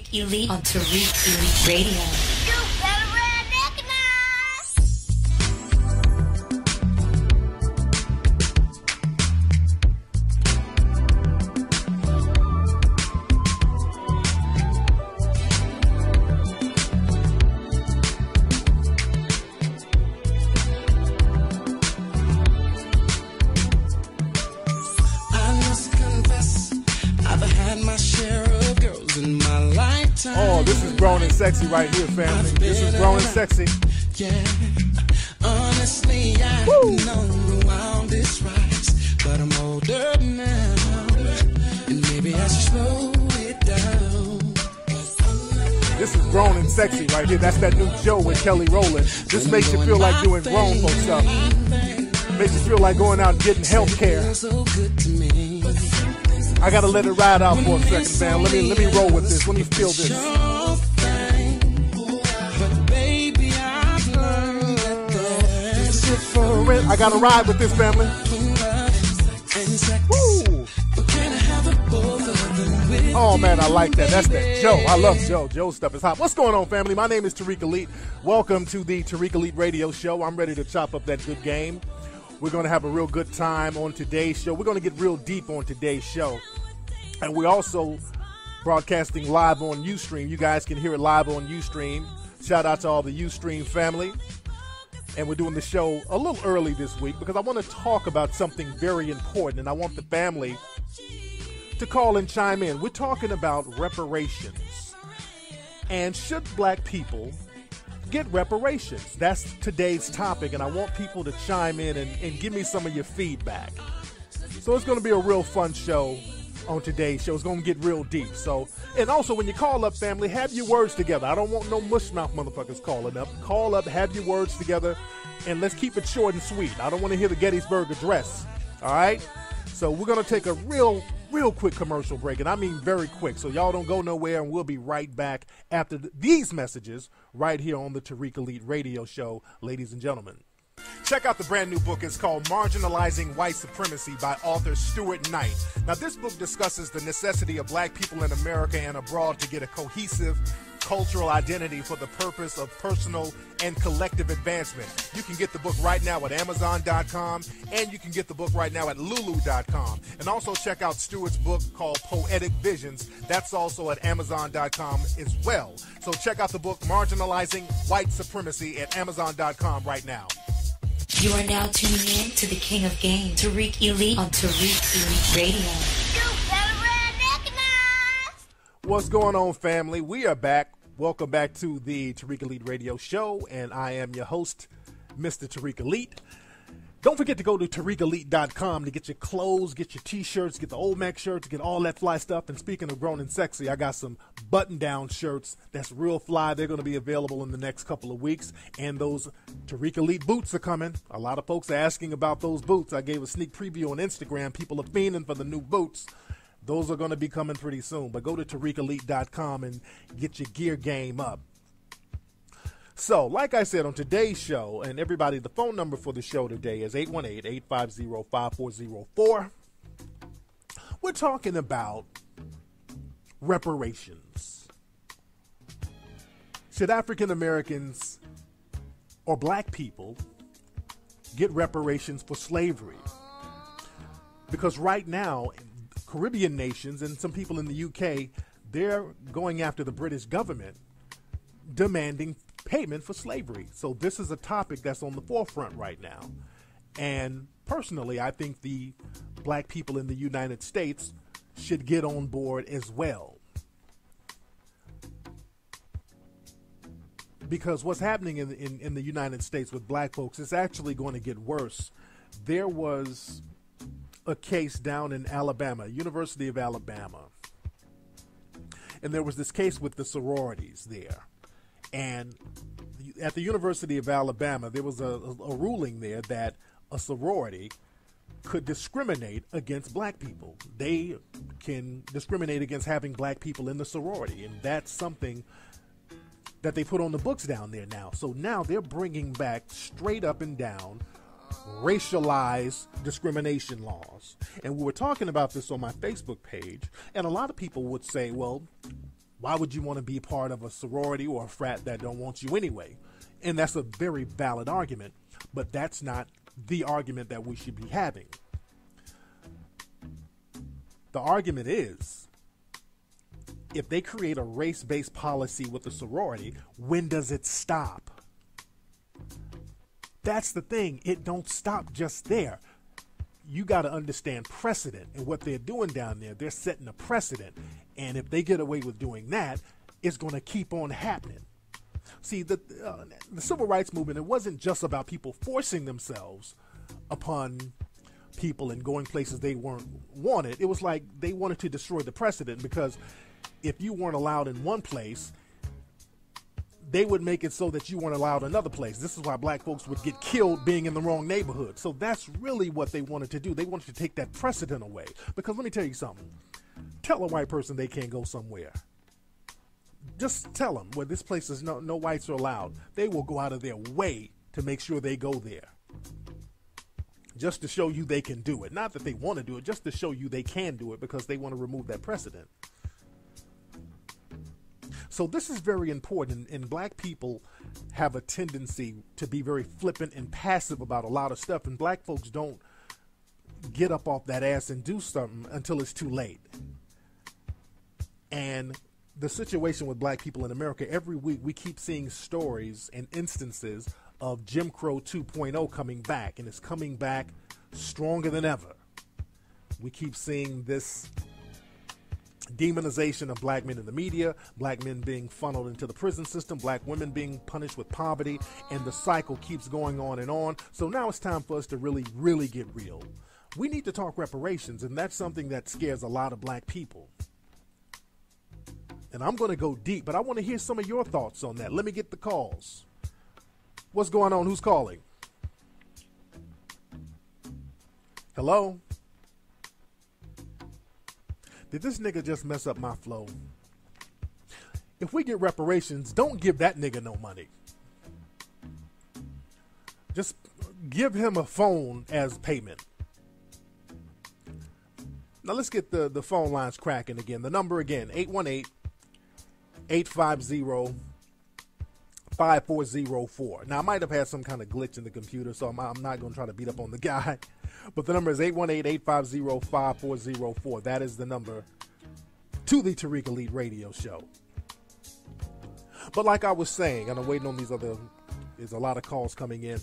Tariq Elite on Tariq Elite Radio. You better Oh, this is Grown and Sexy right here, family. This is Grown and Sexy. Yeah, honestly, I've known around this rise, but I'm older now, and maybe I should slow it down. This is Grown and Sexy right here. That's that new Joe with Kelly Rowland. This makes you feel like doing grown folk stuff. Makes you feel like going out and getting health care. I gotta let it ride out for a second, man. Let me roll with this. Let me feel this. I gotta ride with this, family. Woo. Oh man, I like that. That's that Joe. I love Joe. Joe's stuff is hot. What's going on, family? My name is Tariq Elite. Welcome to the Tariq Elite Radio Show. I'm ready to chop up that good game. We're going to have a real good time on today's show. We're going to get real deep on today's show. And we're also broadcasting live on Ustream. You guys can hear it live on Ustream. Shout out to all the Ustream family. And we're doing the show a little early this week because I want to talk about something very important. And I want the family to call and chime in. We're talking about reparations. And should black people get reparations? That's today's topic, and I want people to chime in and give me some of your feedback. So it's going to be a real fun show on today's show. It's going to get real deep. So, and also when you call up, family, have your words together. I don't want no mushmouth motherfuckers calling up. Call up, have your words together, and let's keep it short and sweet. I don't want to hear the Gettysburg Address. All right? So we're going to take a real quick commercial break, and I mean very quick, so y'all don't go nowhere, and we'll be right back after these messages right here on the Tariq Elite Radio Show, ladies and gentlemen. Check out the brand new book. It's called Marginalizing White Supremacy by author Stuart Knight. Now, this book discusses the necessity of black people in America and abroad to get a cohesive cultural identity for the purpose of personal and collective advancement. You can get the book right now at Amazon.com, and you can get the book right now at Lulu.com. And also check out Stuart's book called Poetic Visions. That's also at Amazon.com as well. So check out the book Marginalizing White Supremacy at Amazon.com right now. You are now tuning in to the King of Game, Tariq Elite on Tariq Elite Radio. You better recognize. What's going on, family? We are back. Welcome back to the Tariq Elite Radio Show, and I am your host, Mr. Tariq Elite. Don't forget to go to TariqElite.com to get your clothes, get your t-shirts, get the old Mac shirts, get all that fly stuff. And speaking of grown and sexy, I got some button-down shirts that's real fly. They're going to be available in the next couple of weeks. And those Tariq Elite boots are coming. A lot of folks are asking about those boots. I gave a sneak preview on Instagram. People are fiending for the new boots. Those are going to be coming pretty soon. But go to TariqElite.com and get your gear game up. So, like I said on today's show, and everybody, the phone number for the show today is 818-850-5404. We're talking about reparations. Should African Americans or black people get reparations for slavery? Because right now, Caribbean nations and some people in the UK, they're going after the British government, demanding payment for slavery. So this is a topic that's on the forefront right now. And personally, I think the black people in the United States should get on board as well. Because what's happening in the United States with black folks is actually going to get worse. There was a case down in Alabama, University of Alabama. And there was this case with the sororities there. And at the University of Alabama, there was a ruling there that a sorority could discriminate against black people. They can discriminate against having black people in the sorority. And that's something that they put on the books down there now. So now they're bringing back straight up and down racialized discrimination laws. And we were talking about this on my Facebook page. And a lot of people would say, well, Why would you want to be part of a sorority or a frat that don't want you anyway? And that's a very valid argument, but that's not the argument that we should be having. The argument is, if they create a race-based policy with a sorority, when does it stop? That's the thing. It don't stop just there. You got to understand precedent, and what they're doing down there, they're setting a precedent. And if they get away with doing that, it's going to keep on happening. See, the civil rights movement, it wasn't just about people forcing themselves upon people and going places they weren't wanted. It was like they wanted to destroy the precedent, because if you weren't allowed in one place, they would make it so that you weren't allowed another place. This is why black folks would get killed being in the wrong neighborhood. So that's really what they wanted to do. They wanted to take that precedent away. Because let me tell you something. Tell a white person they can't go somewhere. Just tell them where this place is no whites are allowed. They will go out of their way to make sure they go there. Just to show you they can do it. Not that they want to do it, just to show you they can do it, because they want to remove that precedent. So this is very important, and black people have a tendency to be very flippant and passive about a lot of stuff, and black folks don't get up off that ass and do something until it's too late. And the situation with black people in America, every week we keep seeing stories and instances of Jim Crow 2.0 coming back, and it's coming back stronger than ever. We keep seeing this demonization of black men in the media, black men being funneled into the prison system, black women being punished with poverty, and the cycle keeps going on and on. So now it's time for us to really, really get real. We need to talk reparations, and that's something that scares a lot of black people. And I'm going to go deep, but I want to hear some of your thoughts on that. Let me get the calls. What's going on? Who's calling? Hello? Did this nigga just mess up my flow? If we get reparations, don't give that nigga no money. Just give him a phone as payment. Now let's get the phone lines cracking again. The number again, 818-850-5404. Now I might have had some kind of glitch in the computer, so I'm not going to try to beat up on the guy. But the number is 818-850-5404. That is the number to the Tariq Elite Radio Show. But like I was saying, and I'm waiting on there's a lot of calls coming in.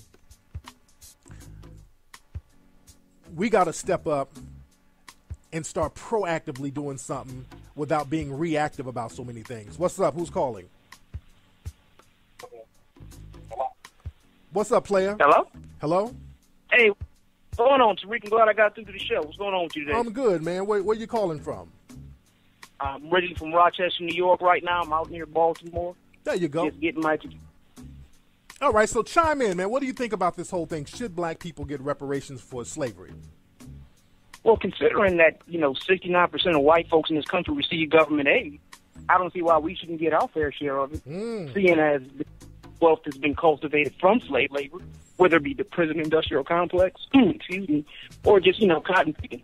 We got to step up and start proactively doing something without being reactive about so many things. What's up? Who's calling? What's up, player? Hello? Hello? Hey, what's going on, Tariq? I'm glad I got through to the show. What's going on with you today? I'm good, man. Where you calling from? I'm originally from Rochester, New York right now. I'm out near Baltimore. There you go. Just getting my... All right, so chime in, man. What do you think about this whole thing? Should black people get reparations for slavery? Well, considering that, 69% of white folks in this country receive government aid, I don't see why we shouldn't get our fair share of it, seeing as the wealth has been cultivated from slave labor, whether it be the prison industrial complex, or just, cotton picking.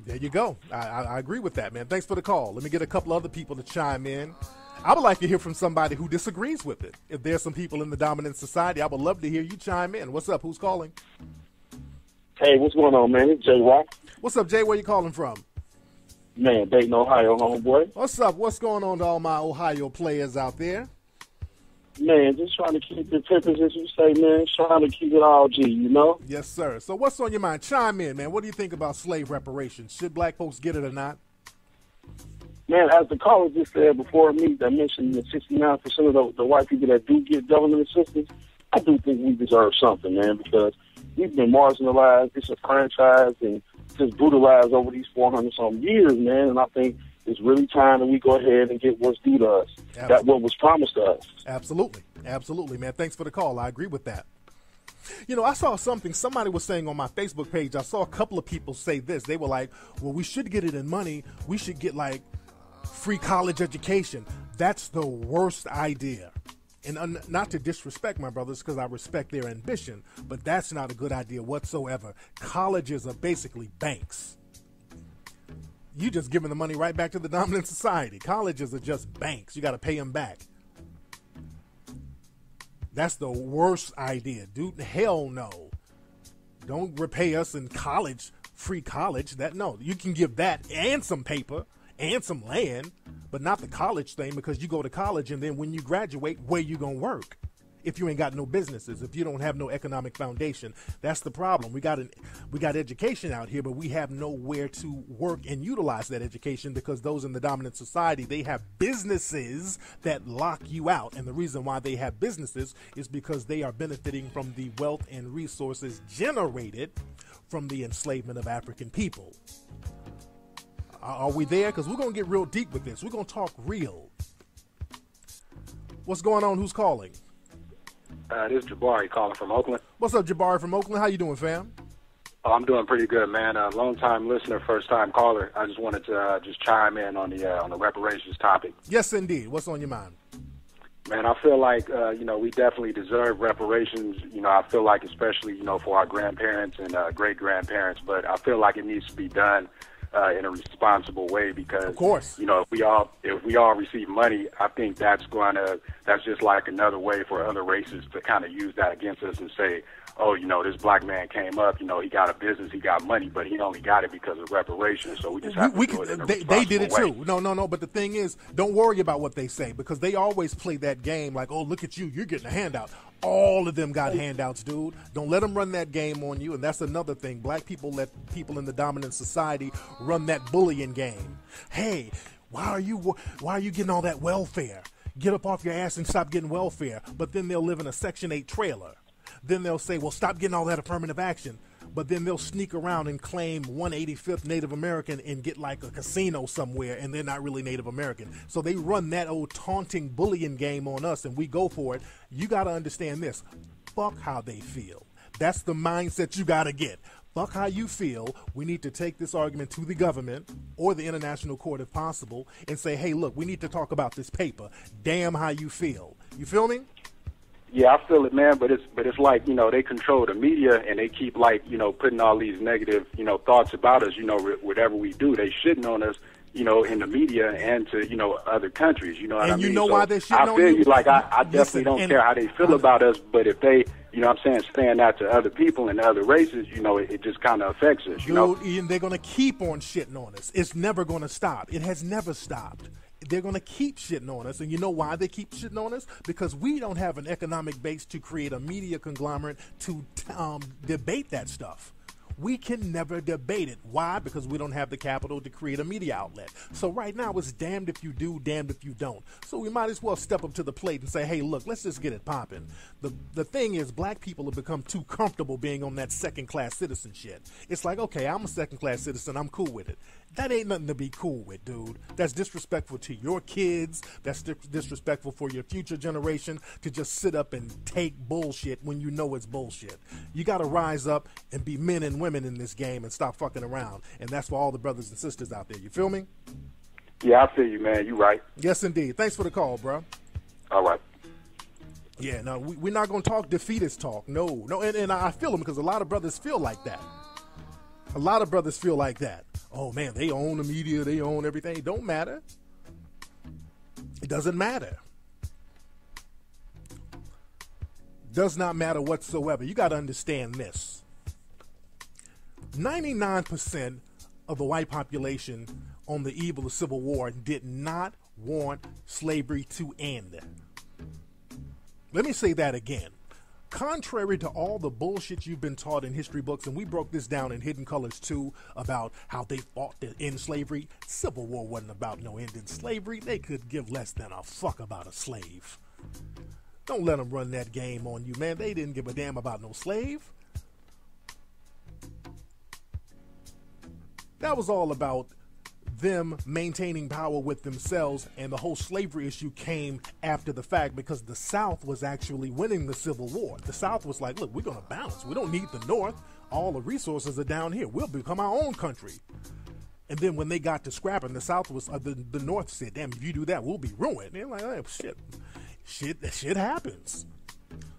There you go. I agree with that, man. Thanks for the call. Let me get a couple other people to chime in. I would like to hear from somebody who disagrees with it. If there's some people in the dominant society, I would love to hear you chime in. What's up? Who's calling? Hey, what's going on, man? It's Jay Rock. What's up, Jay? Where you calling from? Man, Dayton, Ohio, homeboy. What's up? What's going on to all my Ohio players out there? Man, just trying to keep the tempers, as you say, man. Trying to keep it all G, Yes, sir. So what's on your mind? Chime in, man. What do you think about slave reparations? Should black folks get it or not? Man, as the caller just said before me, that mentioned that 69% of the white people that do get government assistance, I do think we deserve something, man, because we've been marginalized, disenfranchised, and just brutalized over these 400-some years, man, and I think it's really time that we go ahead and get what's due to us. Absolutely. That what was promised to us. Absolutely. Absolutely, man. Thanks for the call. I agree with that. I saw something somebody was saying on my Facebook page. I saw a couple of people say this. They were like, well, we should get it in money. We should get, free college education. That's the worst idea. And not to disrespect my brothers, because I respect their ambition, but that's not a good idea whatsoever. Colleges are basically banks. You just giving the money right back to the dominant society. Colleges are just banks. You got to pay them back. That's the worst idea, dude. Hell no. Don't repay us in college, free college. No, you can give that and some paper and some land, but not the college thing, because you go to college and then when you graduate, where you gonna work? If you ain't got no businesses, if you don't have no economic foundation, that's the problem. We got education out here, but we have nowhere to work and utilize that education, because those in the dominant society, they have businesses that lock you out. And the reason why they have businesses is because they are benefiting from the wealth and resources generated from the enslavement of African people. Are we there? Because we're going to get real deep with this. We're going to talk real. What's going on? Who's calling? This is Jabari calling from Oakland. What's up, Jabari from Oakland? How you doing, fam? Oh, I'm doing pretty good, man. Long-time listener, first-time caller. I just wanted to just chime in on the reparations topic. Yes, indeed. What's on your mind? Man, I feel like, we definitely deserve reparations. I feel like especially, for our grandparents and great-grandparents, but I feel like it needs to be done in a responsible way, because, of course, if we all receive money, I think that's just like another way for other races to kind of use that against us and say, oh, this black man came up, he got a business, he got money, but he only got it because of reparations. So we just have to do it in a they did it way. too. No. But the thing is, don't worry about what they say, because they always play that game like, oh, look at you, you're getting a handout. All of them got handouts, dude. Don't let them run that game on you. And that's another thing. Black people let people in the dominant society run that bullying game. Hey, why are you getting all that welfare? Get up off your ass and stop getting welfare. But then they'll live in a Section 8 trailer. Then they'll say, well, stop getting all that affirmative action. But then they'll sneak around and claim 185th Native American and get like a casino somewhere, and they're not really Native American. So they run that old taunting bullying game on us, and we go for it. You got to understand this. Fuck how they feel. That's the mindset you got to get. Fuck how you feel. We need to take this argument to the government or the international court if possible and say, hey, look, we need to talk about this paper. Damn how you feel. You feel me? Yeah, I feel it, man, but it's like, they control the media, and they keep putting all these negative, thoughts about us, whatever we do, they shitting on us, in the media and to, other countries, what I mean? And you know why they're shitting on you? I feel you, like, I definitely don't care how they feel about us, but if they, saying that to other people and other races, it just kind of affects us, Dude, Ian, they're going to keep on shitting on us. It's never going to stop. It has never stopped. They're going to keep shitting on us. And you know why they keep shitting on us? Because we don't have an economic base to create a media conglomerate to debate that stuff. We can never debate it. Why? Because we don't have the capital to create a media outlet. So right now it's damned if you do, damned if you don't. So we might as well step up to the plate and say, hey, look, let's just get it popping. The thing is, black people have become too comfortable being on that second-class citizen shit. It's like, okay, I'm a second-class citizen. I'm cool with it. That ain't nothing to be cool with, dude. That's disrespectful to your kids. That's disrespectful for your future generation to just sit up and take bullshit when you know it's bullshit. You got to rise up and be men and women in this game and stop fucking around. And that's for all the brothers and sisters out there. You feel me? Yeah, I feel you, man. You right. Yes, indeed. Thanks for the call, bro. All right. Yeah, no, we're not going to talk defeatist talk. No. And I feel them, because a lot of brothers feel like that. A lot of brothers feel like that. Oh, man, they own the media. They own everything. It don't matter. It doesn't matter. Does not matter whatsoever. You got to understand this. 99% of the white population on the eve of the Civil War did not want slavery to end. Let me say that again. Contrary to all the bullshit you've been taught in history books, and we broke this down in Hidden Colors too, about how they fought to end slavery, Civil War wasn't about no ending slavery. They could give less than a fuck about a slave. Don't let them run that game on you, man. They didn't give a damn about no slave. That was all about them maintaining power with themselves, and the whole slavery issue came after the fact, because the South was actually winning the Civil War. The South was like, look, we're going to balance. We don't need the North. All the resources are down here. We'll become our own country. And then when they got to scrapping, the South was, the North said, damn, if you do that, we'll be ruined. And they're like, oh, shit happens.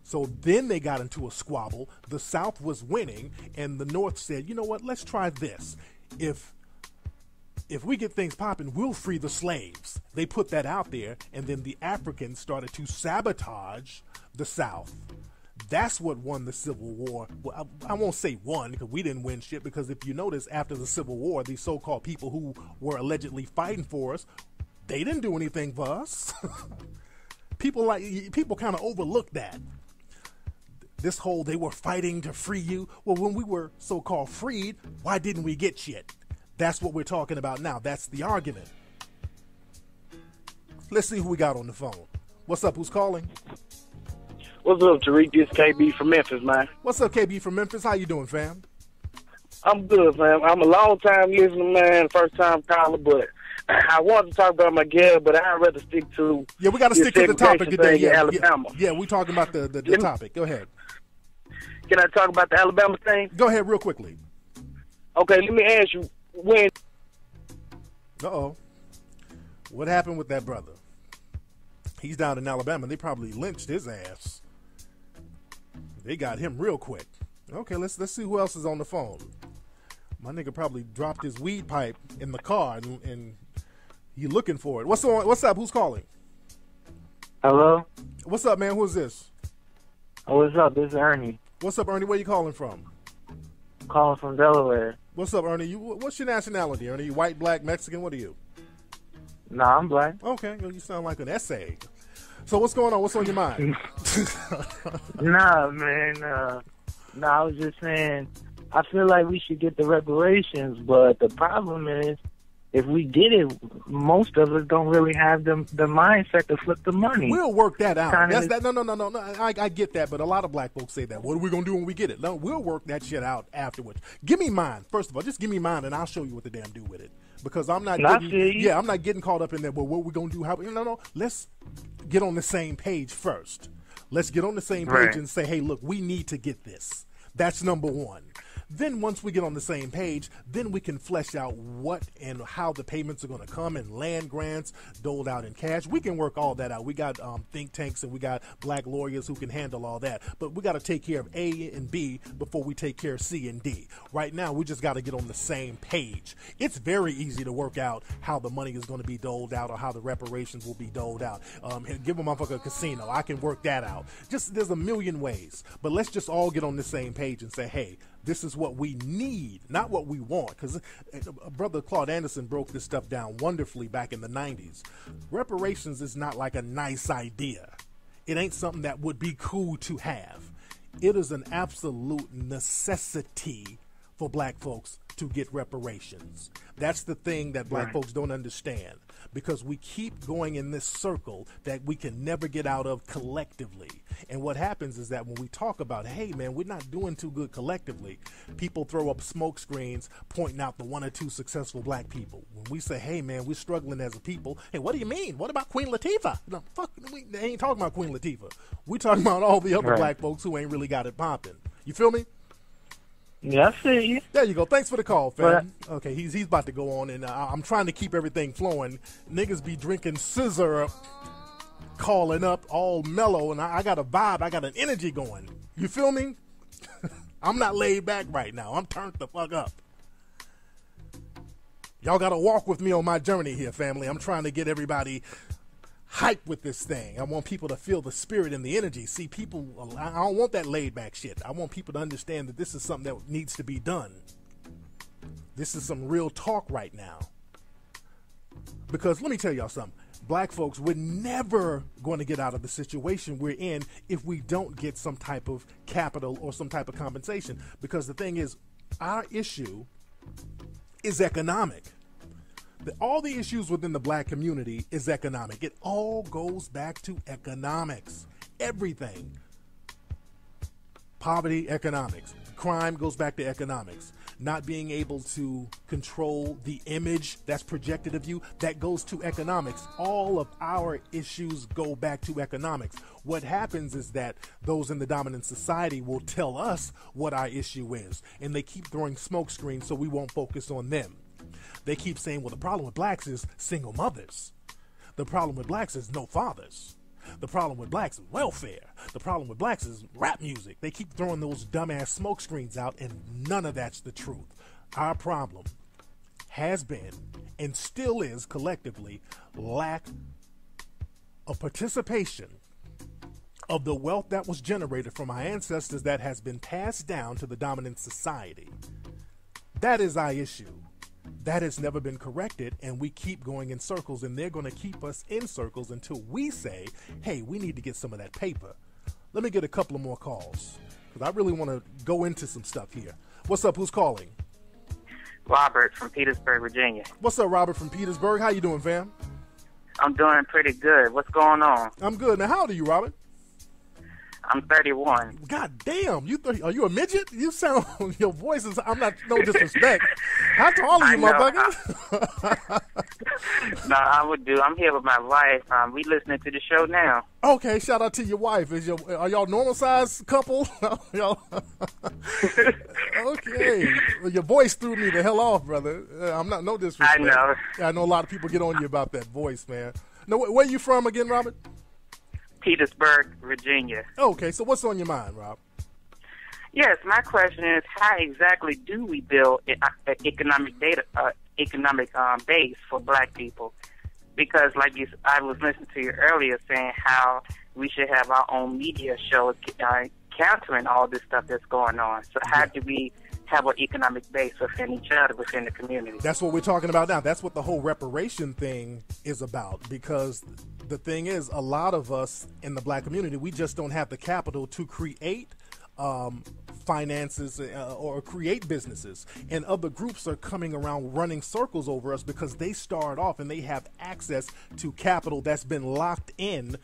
So then they got into a squabble. The South was winning, and the North said, you know what, let's try this. If if we get things popping, we'll free the slaves. They put that out there, and then the Africans started to sabotage the South. That's what won the Civil War. Well, I won't say won, because we didn't win shit, because if you notice, after the Civil War, these so-called people who were allegedly fighting for us, they didn't do anything for us. People kind of overlook that. This whole, they were fighting to free you. Well, when we were so-called freed, why didn't we get shit? That's what we're talking about now. That's the argument. Let's see who we got on the phone. What's up? Who's calling? What's up, Tariq? This KB from Memphis, man. What's up, KB from Memphis? How you doing, fam? I'm good, fam. I'm a long-time listener, man, first-time caller, but I wanted to talk about my girl, but I'd rather stick to we got to stick to the topic today. Yeah, Alabama. Yeah, we're talking about the topic. Go ahead. Can I talk about the Alabama thing? Go ahead real quickly. Okay, let me ask you, when... Uh-oh. What happened with that brother? He's down in Alabama. They probably lynched his ass. They got him real quick. Okay, let's see who else is on the phone. My nigga probably dropped his weed pipe in the car and he looking for it. What's up? Who's calling? Hello? What's up, man? Who's this? Oh, what's up? This is Ernie. What's up, Ernie? Where you calling from? I'm calling from Delaware. What's up, Ernie? What's your nationality, Ernie? You white, black, Mexican? What are you? Nah, I'm black. Okay, well, you sound like an essay. So what's going on? What's on your mind? Nah, man. I was just saying, I feel like we should get the reparations, but the problem is, if we get it, most of us don't really have the mindset to flip the money. We'll work that out. No. I get that, but a lot of black folks say that. What are we going to do when we get it? No, we'll work that shit out afterwards. Give me mine. First of all, just give me mine, and I'll show you what the damn do with it. Because I'm not I'm not getting caught up in that, well, what we going to do? No. Let's get on the same page first. Let's get on the same page and say, hey, look, we need to get this. That's number one. Then once we get on the same page, then we can flesh out what and how the payments are going to come in land grants, doled out in cash. We can work all that out. We got think tanks and we got black lawyers who can handle all that. But we got to take care of A and B before we take care of C and D. Right now, we just got to get on the same page. It's very easy to work out how the money is going to be doled out or how the reparations will be doled out. Give a motherfucker a casino. I can work that out. There's a million ways. But let's just all get on the same page and say, hey, this is what we need, not what we want. Because Brother Claude Anderson broke this stuff down wonderfully back in the 90s. Reparations is not like a nice idea. It ain't something that would be cool to have. It is an absolute necessity for black folks to get reparations. That's the thing that black folks don't understand. Because we keep going in this circle that we can never get out of collectively. And what happens is that when we talk about, hey, man, we're not doing too good collectively, people throw up smoke screens pointing out the one or two successful black people. When we say, hey, man, we're struggling as a people, hey, what do you mean? What about Queen Latifah? No, fuck, we ain't talking about Queen Latifah. We're talking about all the other black folks who ain't really got it popping. You feel me? Yeah, I see you. There you go. Thanks for the call, fam. Okay, he's about to go on, and I'm trying to keep everything flowing. Niggas be drinking scissor, calling up all mellow, and I got a vibe. I got an energy going. You feel me? I'm not laid back right now. I'm turned the fuck up. Y'all got to walk with me on my journey here, family. I'm trying to get everybody hype with this thing. I want people to feel the spirit and the energy. See, people, I don't want that laid back shit. I want people to understand that this is something that needs to be done. This is some real talk right now. Because let me tell y'all something. Black folks, we're never going to get out of the situation we're in if we don't get some type of capital or some type of compensation. Because the thing is, our issue is economic. All the issues within the black community is economic. It all goes back to economics. Everything. Poverty, economics. Crime goes back to economics. Not being able to control the image that's projected of you, that goes to economics. All of our issues go back to economics. What happens is that those in the dominant society will tell us what our issue is, and they keep throwing smoke screens so we won't focus on them. They keep saying, well, the problem with blacks is single mothers. The problem with blacks is no fathers. The problem with blacks is welfare. The problem with blacks is rap music. They keep throwing those dumbass smoke screens out, and none of that's the truth. Our problem has been and still is collectively lack of participation of the wealth that was generated from our ancestors that has been passed down to the dominant society. That is our issue. That has never been corrected, and we keep going in circles, and they're going to keep us in circles until we say, hey, we need to get some of that paper. Let me get a couple of more calls, because I really want to go into some stuff here. What's up? Who's calling? Robert from Petersburg, Virginia. What's up, Robert from Petersburg? How you doing, fam? I'm doing pretty good. What's going on? I'm good. Now, how old are you, Robert? I'm 31. God damn, are you a midget? You sound, your voice is, I'm not, no disrespect. How tall are you, motherfucker? No, I'm here with my wife. We listening to the show now. Okay, shout out to your wife. Are y'all normal size couple? Y'all? Okay. Well, your voice threw me the hell off, brother. I'm not, no disrespect. I know. I know a lot of people get on you about that voice, man. No, where you from again, Robert? Petersburg, Virginia. Okay, so what's on your mind, Rob? Yes, my question is, how exactly do we build an economic base for Black people? Because, I was listening to you earlier saying how we should have our own media show countering all this stuff that's going on. So how do we have an economic base within each other, within the community? That's what we're talking about now. That's what the whole reparation thing is about, because the thing is, a lot of us in the Black community, we just don't have the capital to create finances or create businesses, and other groups are coming around running circles over us because they start off and they have access to capital that's been locked in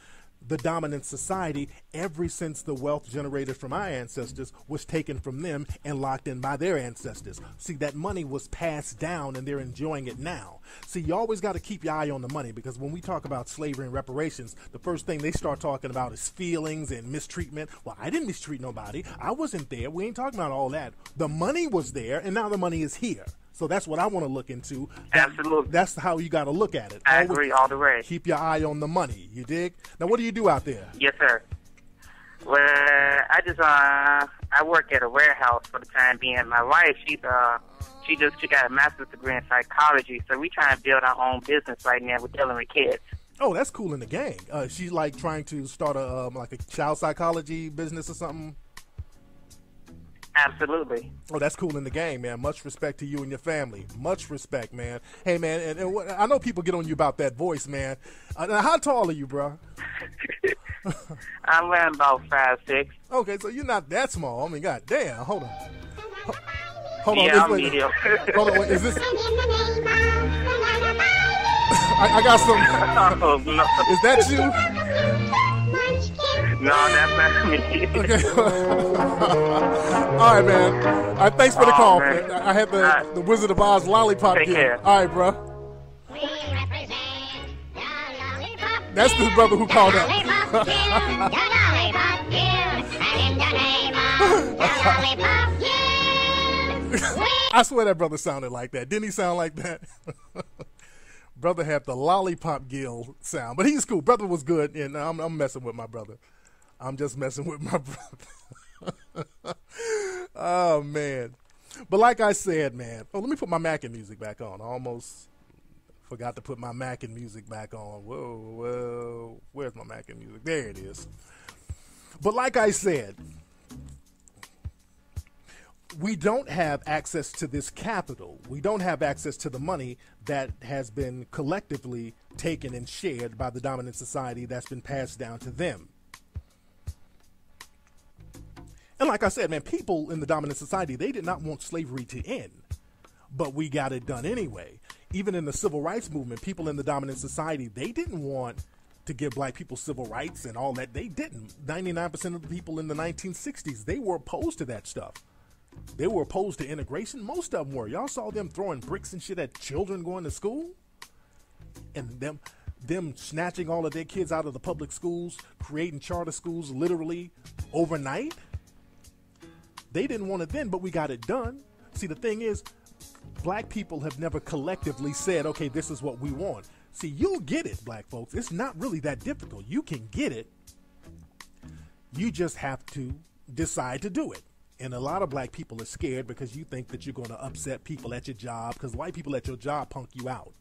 the dominant society ever since the wealth generated from our ancestors was taken from them and locked in by their ancestors. See, that money was passed down and they're enjoying it now. See, you always got to keep your eye on the money, because when we talk about slavery and reparations, the first thing they start talking about is feelings and mistreatment. Well, I didn't mistreat nobody. I wasn't there. We ain't talking about all that. The money was there, and now the money is here. So that's what I want to look into. Absolutely. That's how you got to look at it. I agree all the way. Keep your eye on the money. You dig? Now, what do you do out there? Yes, sir. Well, I work at a warehouse for the time being. My wife, she got a master's degree in psychology, so we try and build our own business right now. We're dealing with kids. Oh, that's cool in the gang. She's like trying to start a child psychology business or something. Absolutely. Oh, that's cool in the game, man. Much respect to you and your family. Much respect, man. Hey, man, and I know people get on you about that voice, man. Now, how tall are you, bro? I'm around about 5'6". Okay, so you're not that small. I mean, god damn. Hold on. Hold yeah, on. I'm medium. Hold on. Is this? I got some. Oh, no. Is that you? No, that's not me. Okay. All right, man. All right, thanks for the call. Man. I had the Wizard of Oz lollipop Take gift. care. All right, bro. We represent the lollipop. That's the brother who called up. The lollipop gift, and in the name of the lollipop gift, I swear that brother sounded like that. Didn't he sound like that? Brother had the lollipop gill sound, but he's cool. Brother was good, and I'm messing with my brother. I'm just messing with my brother. Oh, man. But like I said, man, let me put my Mackin music back on. I almost forgot to put my Mackin music back on. Whoa, where's my Mackin music? There it is. But like I said, we don't have access to this capital. We don't have access to the money that has been collectively taken and shared by the dominant society that's been passed down to them. And like I said, man, people in the dominant society, they did not want slavery to end, but we got it done anyway. Even in the civil rights movement, people in the dominant society, they didn't want to give black people civil rights and all that. They didn't. 99% of the people in the 1960s, they were opposed to that stuff. They were opposed to integration. Most of them were. Y'all saw them throwing bricks and shit at children going to school, and them snatching all of their kids out of the public schools, creating charter schools literally overnight. They didn't want it then, but we got it done. See, the thing is, black people have never collectively said, okay, this is what we want. See, you'll get it, black folks. It's not really that difficult. You can get it. You just have to decide to do it. And a lot of black people are scared because you think that you're going to upset people at your job, because white people at your job punk you out.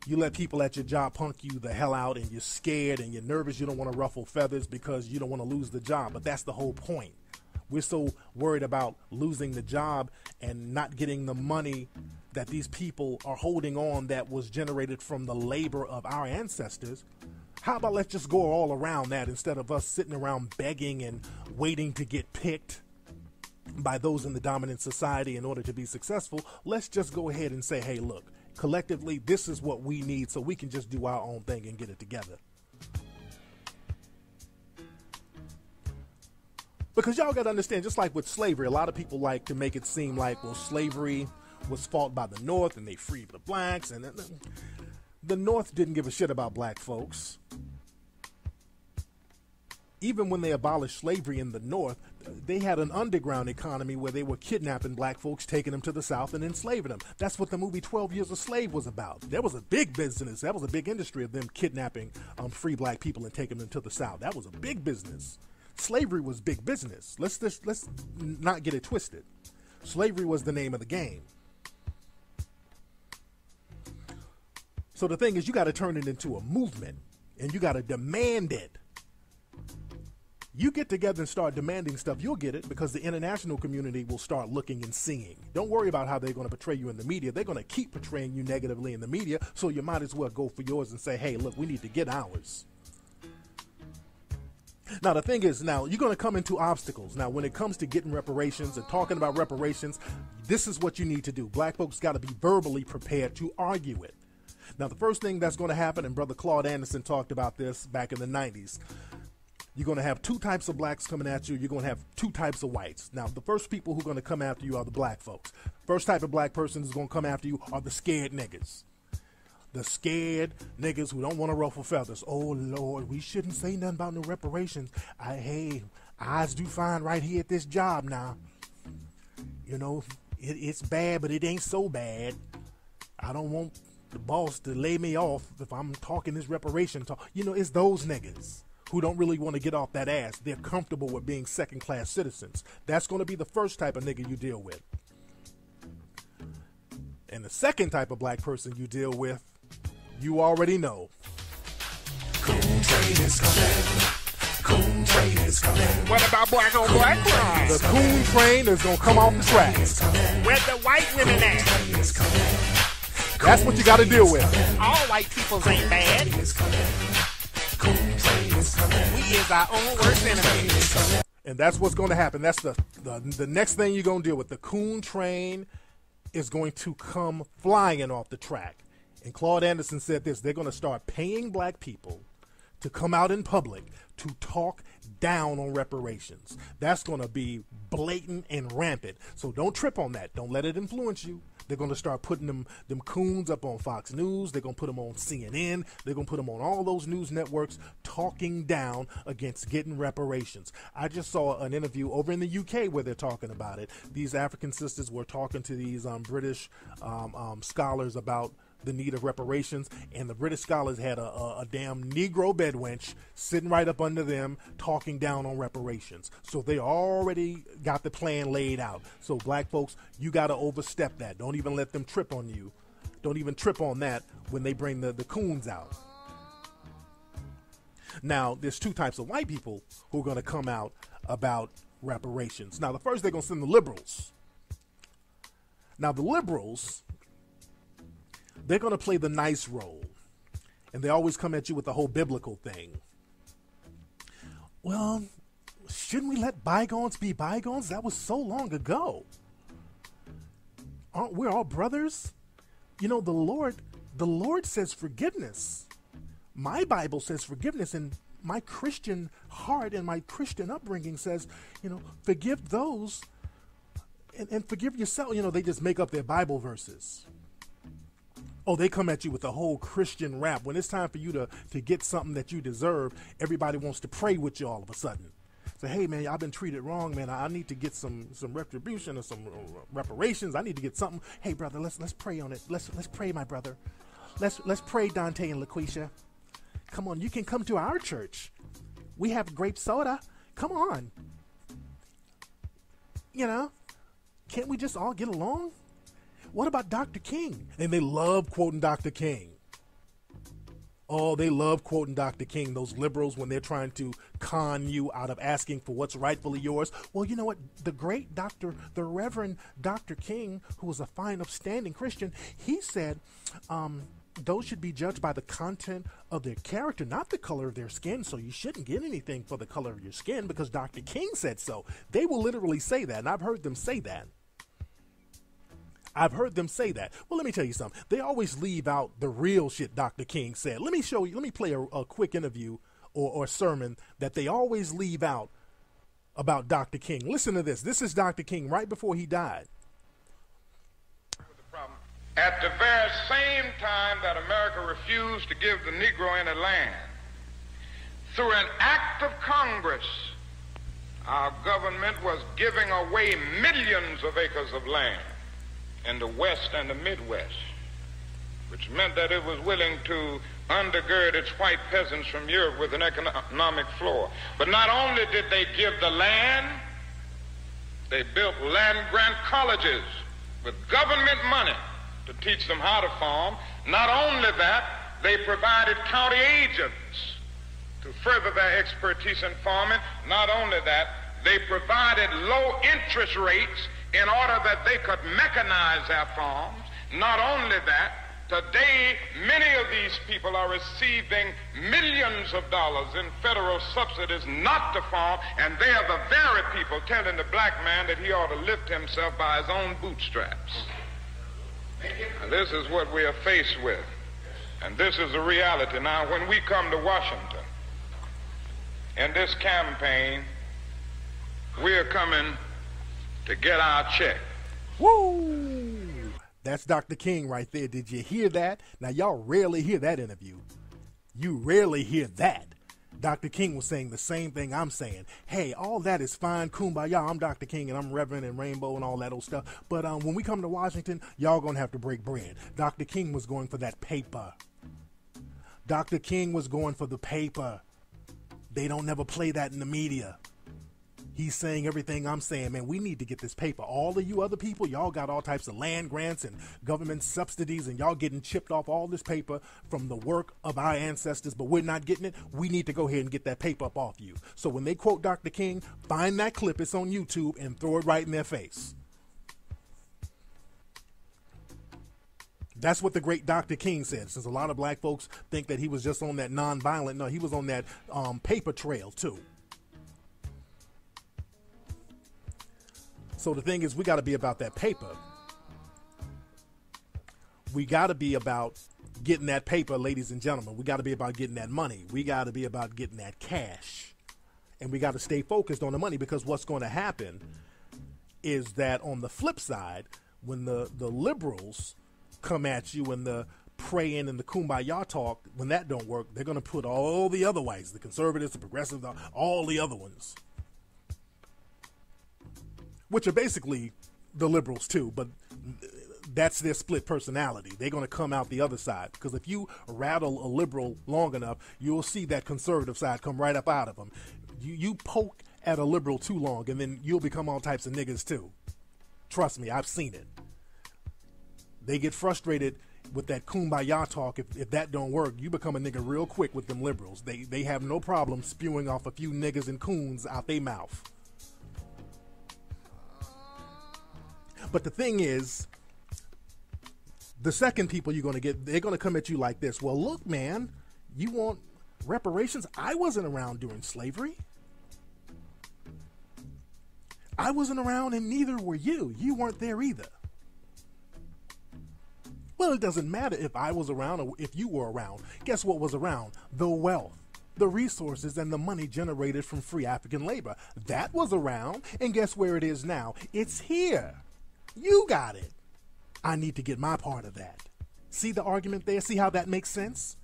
You let people at your job punk you the hell out, and you're scared and you're nervous. You don't want to ruffle feathers because you don't want to lose the job. But that's the whole point. We're so worried about losing the job and not getting the money that these people are holding on that was generated from the labor of our ancestors. How about let's just go all around that instead of us sitting around begging and waiting to get picked by those in the dominant society in order to be successful. Let's just go ahead and say, hey, look, collectively, this is what we need so we can just do our own thing and get it together. Because y'all got to understand, just like with slavery, a lot of people like to make it seem like, well, slavery was fought by the North and they freed the blacks. And the North didn't give a shit about black folks. Even when they abolished slavery in the North, they had an underground economy where they were kidnapping black folks, taking them to the South and enslaving them. That's what the movie 12 Years a Slave was about. There was a big business. That was a big industry of them kidnapping free black people and taking them to the South. That was a big business. Slavery was big business. Let's not get it twisted. Slavery was the name of the game. So the thing is, you got to turn it into a movement, and you got to demand it. You get together and start demanding stuff, you'll get it, because the international community will start looking and seeing. Don't worry about how they're going to portray you in the media. They're going to keep portraying you negatively in the media, so you might as well go for yours and say, hey, look, we need to get ours. Now, the thing is, now, you're going to come into obstacles. Now, when it comes to getting reparations and talking about reparations, this is what you need to do. Black folks got to be verbally prepared to argue it. Now, the first thing that's going to happen, and Brother Claude Anderson talked about this back in the 90s, you're going to have two types of blacks coming at you. You're going to have two types of whites. Now, the first people who are going to come after you are the black folks. First type of black person who's going to come after you are the scared niggas. The scared niggas who don't want to ruffle feathers. Oh, Lord, we shouldn't say nothing about no reparations. Hey, eyes do fine right here at this job now. You know, it's bad, but it ain't so bad. I don't want the boss to lay me off if I'm talking this reparation talk. You know, it's those niggas who don't really want to get off that ass. They're comfortable with being second-class citizens. That's going to be the first type of nigga you deal with. And the second type of black person you deal with, you already know. Coon train is coming. Coon train is coming. What about black on black crime? The coon train is going to come off the tracks. Where the white women at? That's what you got to deal with. All white peoples ain't bad. We is our own worst enemy. And that's what's going to happen. That's the next thing you're going to deal with. The coon train is going to come flying off the track. And Claude Anderson said this: they're going to start paying black people to come out in public to talk down on reparations. That's going to be blatant and rampant. So don't trip on that. Don't let it influence you. They're going to start putting them coons up on Fox News. They're going to put them on CNN. They're going to put them on all those news networks talking down against getting reparations. I just saw an interview over in the UK where they're talking about it. These African sisters were talking to these British scholars about the need of reparations, and the British scholars had a damn Negro bedwench sitting right up under them talking down on reparations. So they already got the plan laid out. So black folks, you got to overstep that. Don't even let them trip on you. Don't even trip on that when they bring the coons out. Now, there's two types of white people who are going to come out about reparations. Now, the first, they're going to send the liberals. Now, the liberals, they're going to play the nice role. And they always come at you with the whole biblical thing. Well, shouldn't we let bygones be bygones? That was so long ago. Aren't we all brothers? You know, the Lord says forgiveness. My Bible says forgiveness, and my Christian heart and my Christian upbringing says, you know, forgive those and forgive yourself. You know, they just make up their Bible verses. Oh, they come at you with the whole Christian rap. When it's time for you to get something that you deserve, everybody wants to pray with you all of a sudden. Say, hey, man, I've been treated wrong, man. I need to get some retribution or some reparations. I need to get something. Hey, brother, let's pray on it. Let's pray, my brother. Let's pray, Dante and LaQuisha. Come on, you can come to our church. We have grape soda. Come on. You know, can't we just all get along? What about Dr. King? And they love quoting Dr. King. Oh, they love quoting Dr. King, those liberals, when they're trying to con you out of asking for what's rightfully yours. Well, you know what? The Reverend Dr. King, who was a fine, upstanding Christian, he said those should be judged by the content of their character, not the color of their skin. So you shouldn't get anything for the color of your skin because Dr. King said so. They will literally say that, and I've heard them say that. Well, let me tell you something. They always leave out the real shit Dr. King said. Let me play a quick interview or sermon that they always leave out about Dr. King. Listen to this. This is Dr. King right before he died. At the very same time that America refused to give the Negro any land, through an act of Congress, our government was giving away millions of acres of land in the West and the Midwest, which meant that it was willing to undergird its white peasants from Europe with an economic floor. But not only did they give the land, they built land-grant colleges with government money to teach them how to farm. Not only that, they provided county agents to further their expertise in farming. Not only that, they provided low interest rates in order that they could mechanize their farms. Not only that, today many of these people are receiving millions of dollars in federal subsidies not to farm, and they are the very people telling the black man that he ought to lift himself by his own bootstraps. And this is what we are faced with, and this is the reality. Now, when we come to Washington in this campaign, we are coming to get our check. Woo! That's Dr. King right there. Did you hear that? Now, y'all rarely hear that interview. You rarely hear that. Dr. King was saying the same thing I'm saying. Hey, all that is fine, kumbaya. I'm Dr. King and I'm Reverend and Rainbow and all that old stuff. But when we come to Washington, y'all gonna have to break bread. Dr. King was going for that paper. Dr. King was going for the paper. They don't never play that in the media. He's saying everything I'm saying, man, we need to get this paper. All of you other people, y'all got all types of land grants and government subsidies, and y'all getting chipped off all this paper from the work of our ancestors, but we're not getting it. We need to go ahead and get that paper up off you. So when they quote Dr. King, find that clip, it's on YouTube, and throw it right in their face. That's what the great Dr. King said, since a lot of black folks think that he was just on that nonviolent. No, he was on that paper trail, too. So the thing is, we got to be about that paper. We got to be about getting that paper, ladies and gentlemen. We got to be about getting that money. We got to be about getting that cash. And we got to stay focused on the money, because what's going to happen is that on the flip side, when the liberals come at you and the praying and the kumbaya talk, when that don't work, they're going to put all the other whites, the conservatives, the progressives, all the other ones, which are basically the liberals too, but that's their split personality. They're going to come out the other side, because if you rattle a liberal long enough, you'll see that conservative side come right up out of them. You poke at a liberal too long, and then you'll become all types of niggas too. Trust me, I've seen it. They get frustrated with that kumbaya talk. If that don't work, you become a nigga real quick with them liberals. They have no problem spewing off a few niggas and coons out their mouth. But the thing is, the second people you're going to get, they're going to come at you like this. Well, look, man, you want reparations? I wasn't around during slavery. I wasn't around, and neither were you. You weren't there either. Well, it doesn't matter if I was around or if you were around. Guess what was around? The wealth, the resources, and the money generated from free African labor. That was around, and guess where it is now? It's here. You got it. I need to get my part of that. See the argument there? See how that makes sense?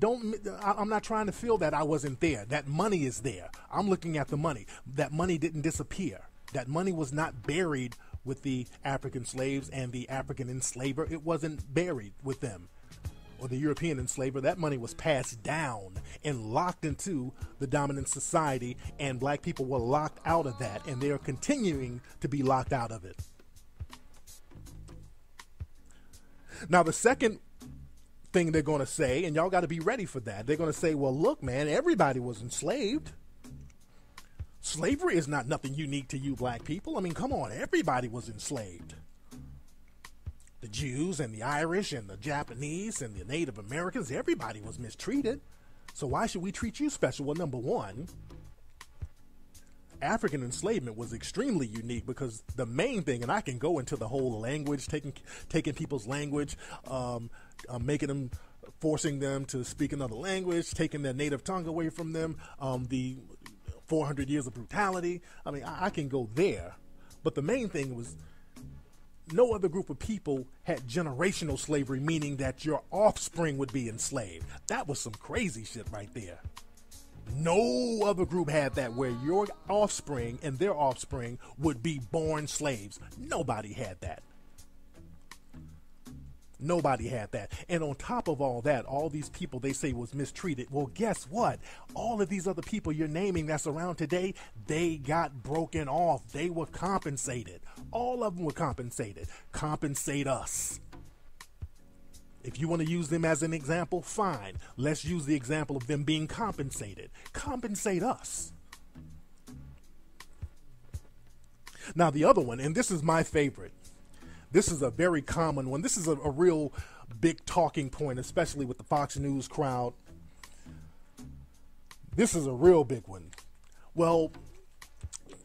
I'm not trying to feel that I wasn't there. That money is there. I'm looking at the money. That money didn't disappear. That money was not buried with the African slaves and the African enslaver. It wasn't buried with them. or the European enslaver, that money was passed down and locked into the dominant society, and black people were locked out of that, and they are continuing to be locked out of it. Now, the second thing they're going to say, and y'all got to be ready for that, they're going to say, well, look, man, everybody was enslaved. Slavery is not nothing unique to you black people. I mean, come on, everybody was enslaved. The Jews and the Irish and the Japanese and the Native Americans, everybody was mistreated. So why should we treat you special? Well, number one, African enslavement was extremely unique because the main thing, and I can go into the whole language, taking people's language, making them, forcing them to speak another language, taking their native tongue away from them, the 400 years of brutality. I mean, I can go there. But the main thing was no other group of people had generational slavery, meaning that your offspring would be enslaved. That was some crazy shit right there. No other group had that, where your offspring and their offspring would be born slaves. Nobody had that. Nobody had that. And on top of all that, all these people they say was mistreated. Well, guess what? All of these other people you're naming that's around today, they got broken off. They were compensated. All of them were compensated. Compensate us. If you want to use them as an example, fine. Let's use the example of them being compensated. Compensate us. Now, the other one, and this is my favorite. This is a very common one. This is a real big talking point, especially with the Fox News crowd. This is a real big one. Well,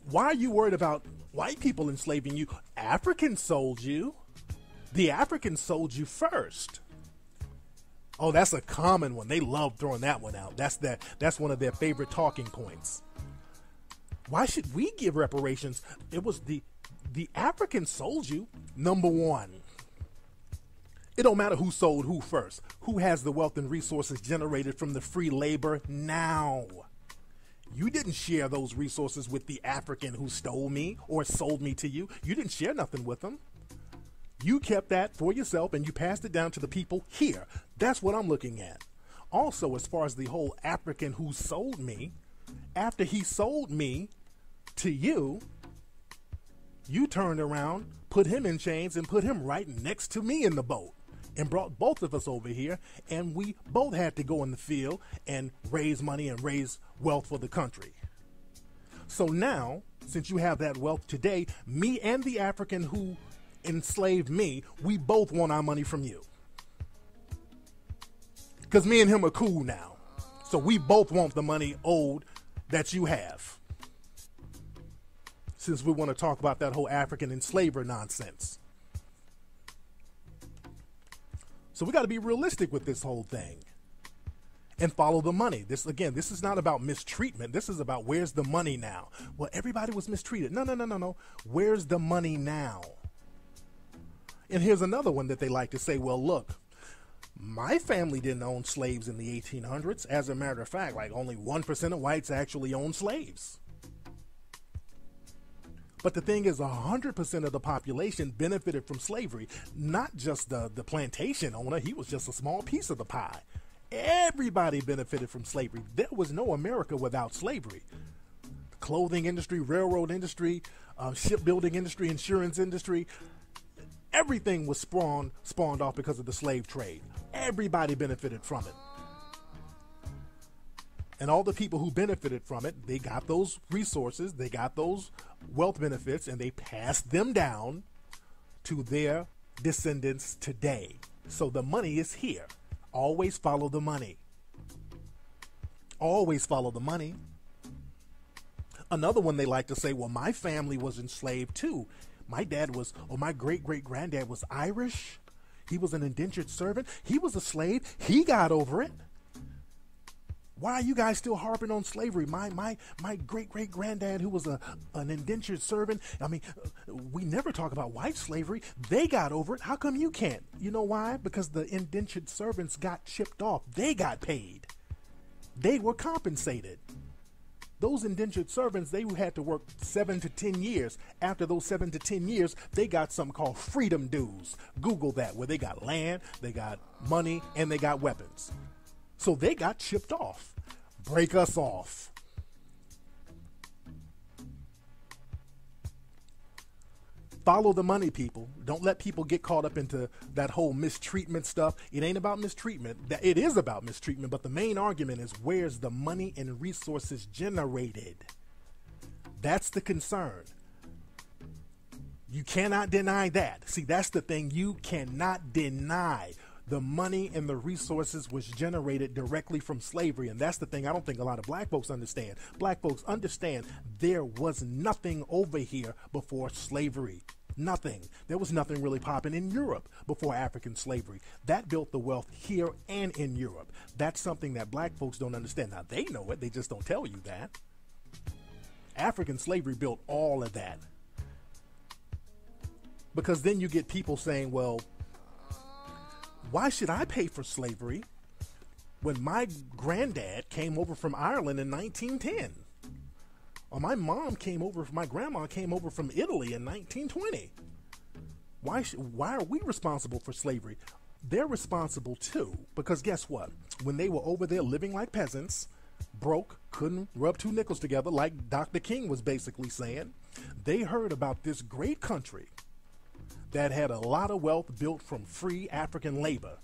why are you worried about white people enslaving you? Africans sold you. The Africans sold you first. Oh, that's a common one. They love throwing that one out. That's one of their favorite talking points. Why should we give reparations? It was the Africans sold you. Number one, it don't matter who sold who first. Who has the wealth and resources generated from the free labor now? You didn't share those resources with the African who stole me or sold me to you. You didn't share nothing with them. You kept that for yourself and you passed it down to the people here. That's what I'm looking at. Also, as far as the whole African who sold me, after he sold me to you, you turned around, put him in chains, and put him right next to me in the boat and brought both of us over here, and we both had to go in the field and raise money and raise wealth for the country. So now, since you have that wealth today, me and the African who enslaved me, we both want our money from you. Because me and him are cool now. So we both want the money owed that you have. Since we want to talk about that whole African enslaver nonsense. So we got to be realistic with this whole thing and follow the money. This is not about mistreatment. This is about where's the money now? Well, everybody was mistreated. No. Where's the money now? And here's another one that they like to say, well, look, my family didn't own slaves in the 1800s. As a matter of fact, like only 1% of whites actually owned slaves. But the thing is, 100% of the population benefited from slavery. Not just the plantation owner. He was just a small piece of the pie. Everybody benefited from slavery. There was no America without slavery. The clothing industry, railroad industry, shipbuilding industry, insurance industry. Everything was spawned off because of the slave trade. Everybody benefited from it. And all the people who benefited from it, they got those resources, they got those wealth benefits, and they passed them down to their descendants today. So the money is here. Always follow the money. Always follow the money. Another one they like to say, well, my family was enslaved too. My dad was, or my great-great-granddad was Irish. He was an indentured servant. He was a slave. He got over it. Why are you guys still harping on slavery? My great-great-granddad, who was an indentured servant, I mean, we never talk about white slavery. They got over it. How come you can't? You know why? Because the indentured servants got chipped off. They got paid. They were compensated. those indentured servants, they had to work 7 to 10 years. After those 7 to 10 years, they got something called freedom dues. Google that, where they got land, they got money, and they got weapons. So they got shipped off. Break us off. Follow the money, people. Don't let people get caught up into that whole mistreatment stuff. It ain't about mistreatment. It is about mistreatment, but the main argument is where's the money and resources generated? That's the concern. You cannot deny that. See, that's the thing. You cannot deny the money and the resources was generated directly from slavery. And that's the thing I don't think a lot of black folks understand. Black folks understand there was nothing over here before slavery. Nothing. There was nothing really popping in Europe before African slavery. That built the wealth here and in Europe. That's something that black folks don't understand. Now, they know it. They just don't tell you that. African slavery built all of that. Because then you get people saying, well, why should I pay for slavery when my granddad came over from Ireland in 1910? Or my grandma came over from Italy in 1920. Why are we responsible for slavery? They're responsible too, because guess what? When they were over there living like peasants, broke, couldn't rub two nickels together, like Dr. King was basically saying, they heard about this great country that had a lot of wealth built from free African labor,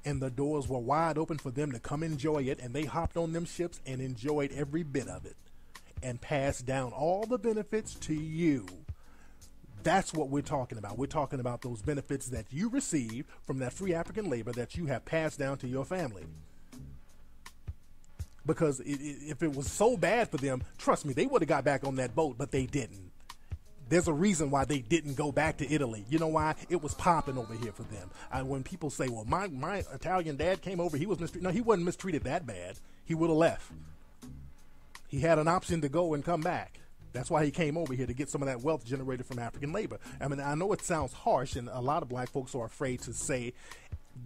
and the doors were wide open for them to come enjoy it, and they hopped on them ships and enjoyed every bit of it and passed down all the benefits to you. That's what we're talking about. We're talking about those benefits that you receive from that free African labor that you have passed down to your family. Because if it was so bad for them, trust me, they would have got back on that boat, but they didn't. There's a reason why they didn't go back to Italy. You know why? It was popping over here for them. When people say, well, my Italian dad came over, he was mistreated. No, he wasn't mistreated that bad. He would have left. He had an option to go and come back. That's why he came over here, to get some of that wealth generated from African labor. I mean, I know it sounds harsh, and a lot of black folks are afraid to say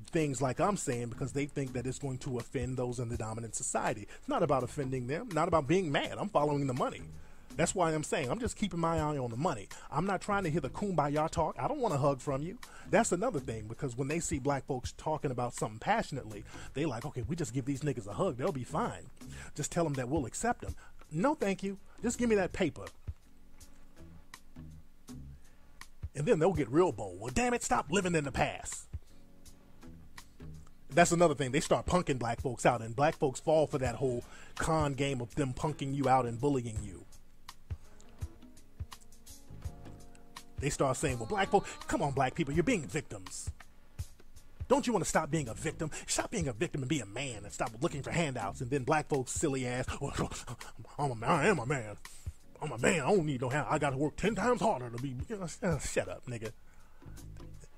things like I'm saying because they think that it's going to offend those in the dominant society. It's not about offending them, not about being mad. I'm following the money. That's why I'm saying I'm just keeping my eye on the money. I'm not trying to hear the kumbaya talk. I don't want a hug from you. That's another thing, because when they see black folks talking about something passionately, they like, okay, we just give these niggas a hug. They'll be fine. Just tell them that we'll accept them. No, thank you. Just give me that paper. And then they'll get real bold. Well, damn it, stop living in the past. That's another thing. They start punking black folks out, and black folks fall for that whole con game of them punking you out and bullying you. They start saying, well, black folks, come on, black people, you're being victims. Don't you want to stop being a victim? Stop being a victim and be a man, and stop looking for handouts. And then black folks, silly ass, well, I am a man. I'm a man. I don't need no hand. I got to work 10 times harder to be. Shut up, nigga.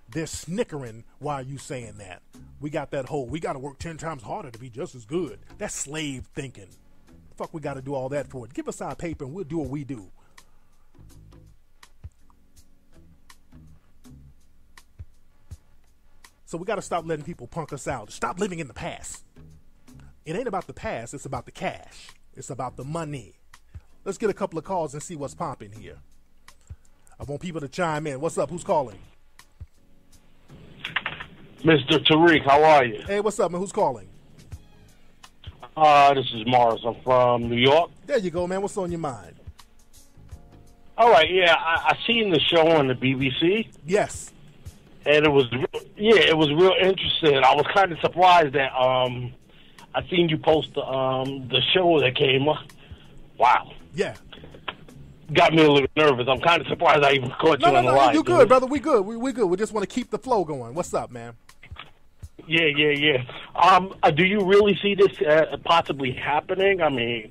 They're snickering while you saying that. We got that whole, we got to work 10 times harder to be just as good. That's slave thinking. Fuck, we got to do all that for it. Give us our paper and we'll do what we do. So we got to stop letting people punk us out. Stop living in the past. It ain't about the past. It's about the cash. It's about the money. Let's get a couple of calls and see what's popping here. I want people to chime in. What's up? Who's calling? Mr. Tariq, how are you? Hey, what's up, man? Who's calling? This is Morris. I'm from New York. There you go, man. What's on your mind? All right, yeah, I seen the show on the BBC. Yes. And it was real interesting. I was kind of surprised that I seen you post the show that came up. Wow. Yeah. Got me a little nervous. I'm kind of surprised I even caught you on the line. You good, brother. We good. We good. We just want to keep the flow going. What's up, man? Yeah. Do you really see this possibly happening? I mean,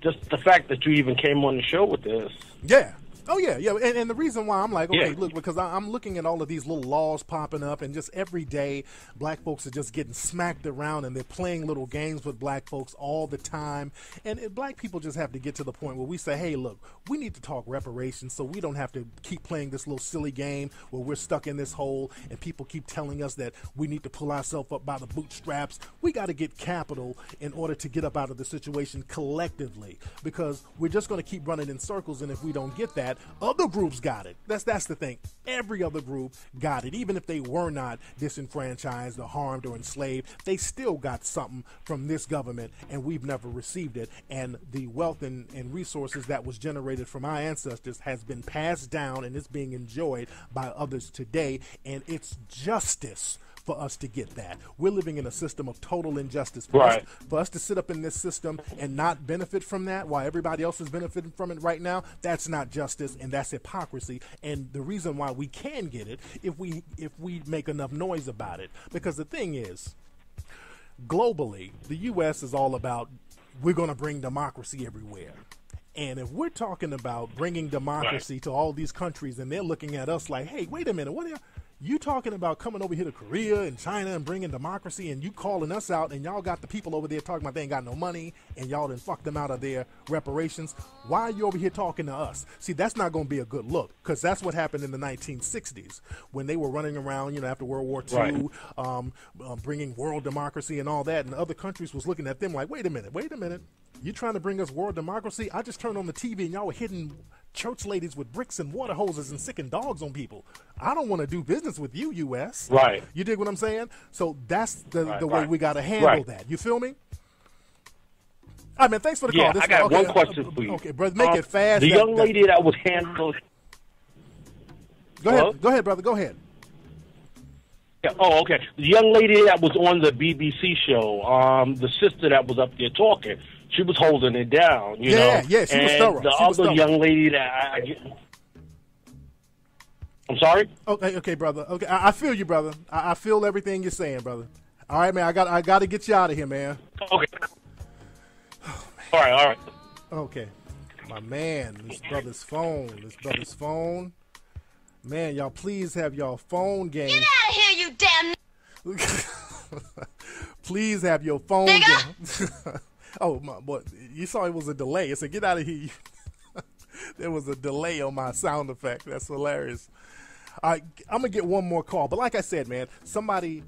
just the fact that you even came on the show with this. Yeah. Oh, yeah, yeah. And the reason why I'm like, okay, Yeah. look, because I'm looking at all of these little laws popping up, and just every day, black folks are just getting smacked around, and they're playing little games with black folks all the time. And black people just have to get to the point where we say, hey, look, we need to talk reparations so we don't have to keep playing this little silly game where we're stuck in this hole and people keep telling us that we need to pull ourselves up by the bootstraps. We got to get capital in order to get up out of the situation collectively, because we're just going to keep running in circles, and if we don't get that, other groups got it. That's the thing. Every other group got it. Even if they were not disenfranchised or harmed or enslaved, they still got something from this government, and we've never received it. And the wealth and resources that was generated from our ancestors has been passed down, and it's being enjoyed by others today. And it's justice for us to get that. We're living in a system of total injustice. For us to sit up in this system and not benefit from that while everybody else is benefiting from it right now, that's not justice, and that's hypocrisy. And the reason why we can get it, if we make enough noise about it. Because the thing is, globally, the U.S. is all about, we're going to bring democracy everywhere. And if we're talking about bringing democracy to all these countries, and they're looking at us like, hey, wait a minute, what are you talking about coming over here to Korea and China and bringing democracy, and you calling us out, and y'all got the people over there talking about they ain't got no money, and y'all done fucked them out of their reparations. Why are you over here talking to us? See, that's not going to be a good look, because that's what happened in the 1960s when they were running around, after World War II, bringing world democracy and all that, and other countries was looking at them like, wait a minute, you trying to bring us world democracy? I just turned on the TV and y'all were hitting church ladies with bricks and water hoses and sicking dogs on people. I don't want to do business with you, U.S. Right. You dig what I'm saying? So that's the way we got to handle that. You feel me? All right, man, thanks for the call. I got one question for you. Okay, brother, make it fast. The young lady that was handled... Go ahead, brother, go ahead. Yeah, oh, okay. The young lady that was on the BBC show, the sister that was up there talking, she was holding it down, you know. Yeah, she was thorough. The other young lady that I'm sorry? Okay, brother. Okay, I feel you, brother. I feel everything you're saying, brother. All right, man, I got to get you out of here, man. Okay. All right. Okay. My man, this brother's phone. Man, y'all please have y'all phone game. Get out of here, you damn... Please have your phone game. Oh, my boy, you saw it was a delay. It said, get out of here. There was a delay on my sound effect. That's hilarious. All right, I'm going to get one more call. But like I said, man, somebody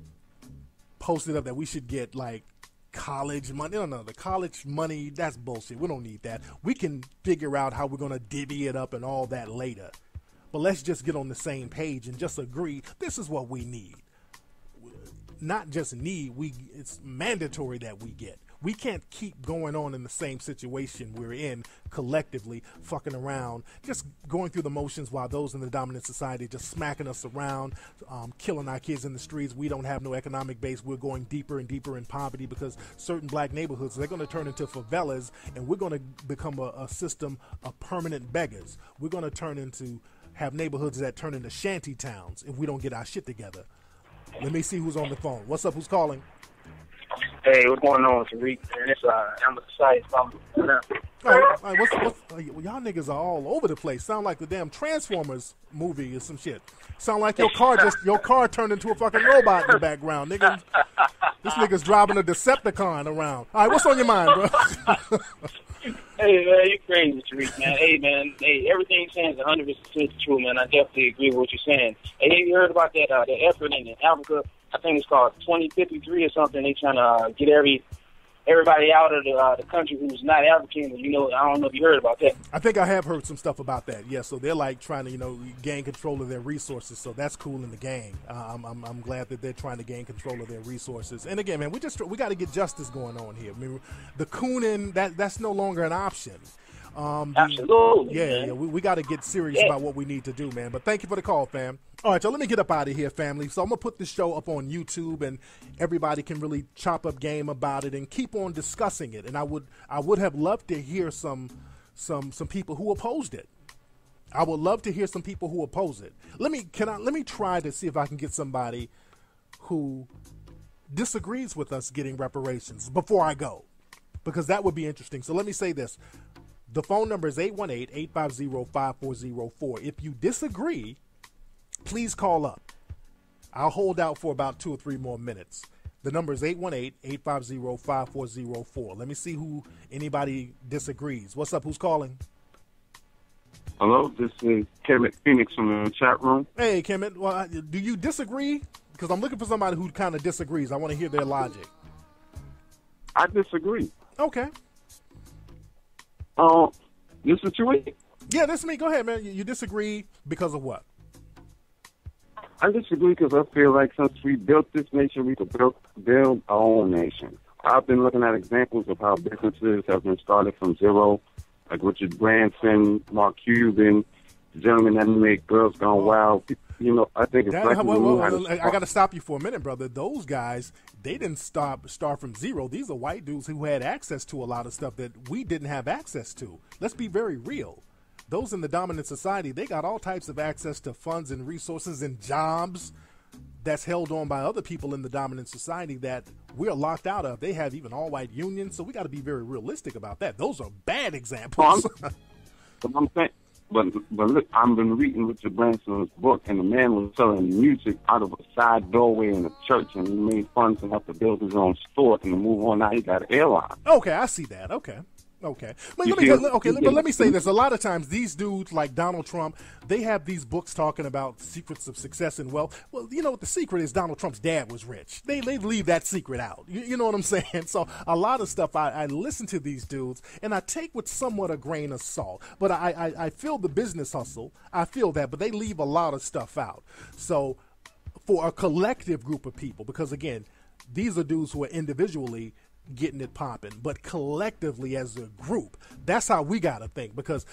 posted up that we should get, like, college money. No, the college money, that's bullshit. We don't need that. We can figure out how we're going to divvy it up and all that later. But let's just get on the same page and just agree this is what we need. Not just need, it's mandatory that we get. We can't keep going on in the same situation we're in collectively, fucking around, just going through the motions while those in the dominant society just smacking us around, killing our kids in the streets. We don't have no economic base. We're going deeper and deeper in poverty because certain black neighborhoods, they're going to turn into favelas, and we're going to become a system of permanent beggars. We're going to have neighborhoods that turn into shanty towns if we don't get our shit together. Let me see who's on the phone. What's up? Who's calling? Hey, what's going on, Tariq? I'm excited. All right, y'all niggas are all over the place. Sound like the damn Transformers movie or some shit. Sound like your car turned into a fucking robot in the background, nigga. This nigga's driving a Decepticon around. All right, what's on your mind, bro? Hey, man, you crazy, Tariq, man. Hey, everything you're saying is 100% true, man. I definitely agree with what you're saying. Hey, have you heard about that effort in Africa? I think it's called 2053 or something. They trying to get everybody out of the country who's not African. I don't know if you heard about that. I think I have heard some stuff about that. Yeah, so they're like trying to gain control of their resources. So that's cool in the game. I'm glad that they're trying to gain control of their resources. And again, man, we got to get justice going on here. I mean, the cooning that's no longer an option. Absolutely. Yeah, we got to get serious about what we need to do, man. But thank you for the call, fam. All right, so let me get up out of here, family. So I'm going to put this show up on YouTube, and everybody can really chop up game about it and keep on discussing it. And I would have loved to hear some people who opposed it. I would love to hear some people who oppose it. Let me try to see if I can get somebody who disagrees with us getting reparations before I go, because that would be interesting. So let me say this. The phone number is 818-850-5404. If you disagree, please call up. I'll hold out for about 2 or 3 more minutes. The number is 818-850-5404. Let me see who anybody disagrees. What's up? Who's calling? Hello, this is Kevin Phoenix from the chat room. Hey, Kemet. Well, do you disagree? Because I'm looking for somebody who kind of disagrees. I want to hear their logic. I disagree. Okay. This is Tariq. Yeah, this is me. Go ahead, man. You disagree because of what? I disagree because I feel like since we built this nation, we could build our own nation. I've been looking at examples of how businesses have been started from zero, like Richard Branson, Mark Cuban, the gentleman that made Girls Gone Wild. You know, I think it's like I got to stop you for a minute, brother. Those guys, they didn't start from zero. These are white dudes who had access to a lot of stuff that we didn't have access to. Let's be very real. Those in the dominant society, they got all types of access to funds and resources and jobs that's held on by other people in the dominant society that we're locked out of. They have even all-white unions, so we got to be very realistic about that. Those are bad examples. But look, I've been reading Richard Branson's book, and the man was selling music out of a side doorway in a church, and he made funds enough to build his own store and to move on. Now he got an airline. Okay, I see that. Okay. But let me say this. A lot of times these dudes like Donald Trump, they have these books talking about secrets of success and wealth. Well, you know what the secret is? Donald Trump's dad was rich. They leave that secret out. You know what I'm saying? So a lot of stuff, I listen to these dudes, and I take with somewhat a grain of salt. But I feel the business hustle. I feel that. But they leave a lot of stuff out. So for a collective group of people, because, again, these are dudes who are individually getting it popping, but collectively as a group, that's how we got to think. Because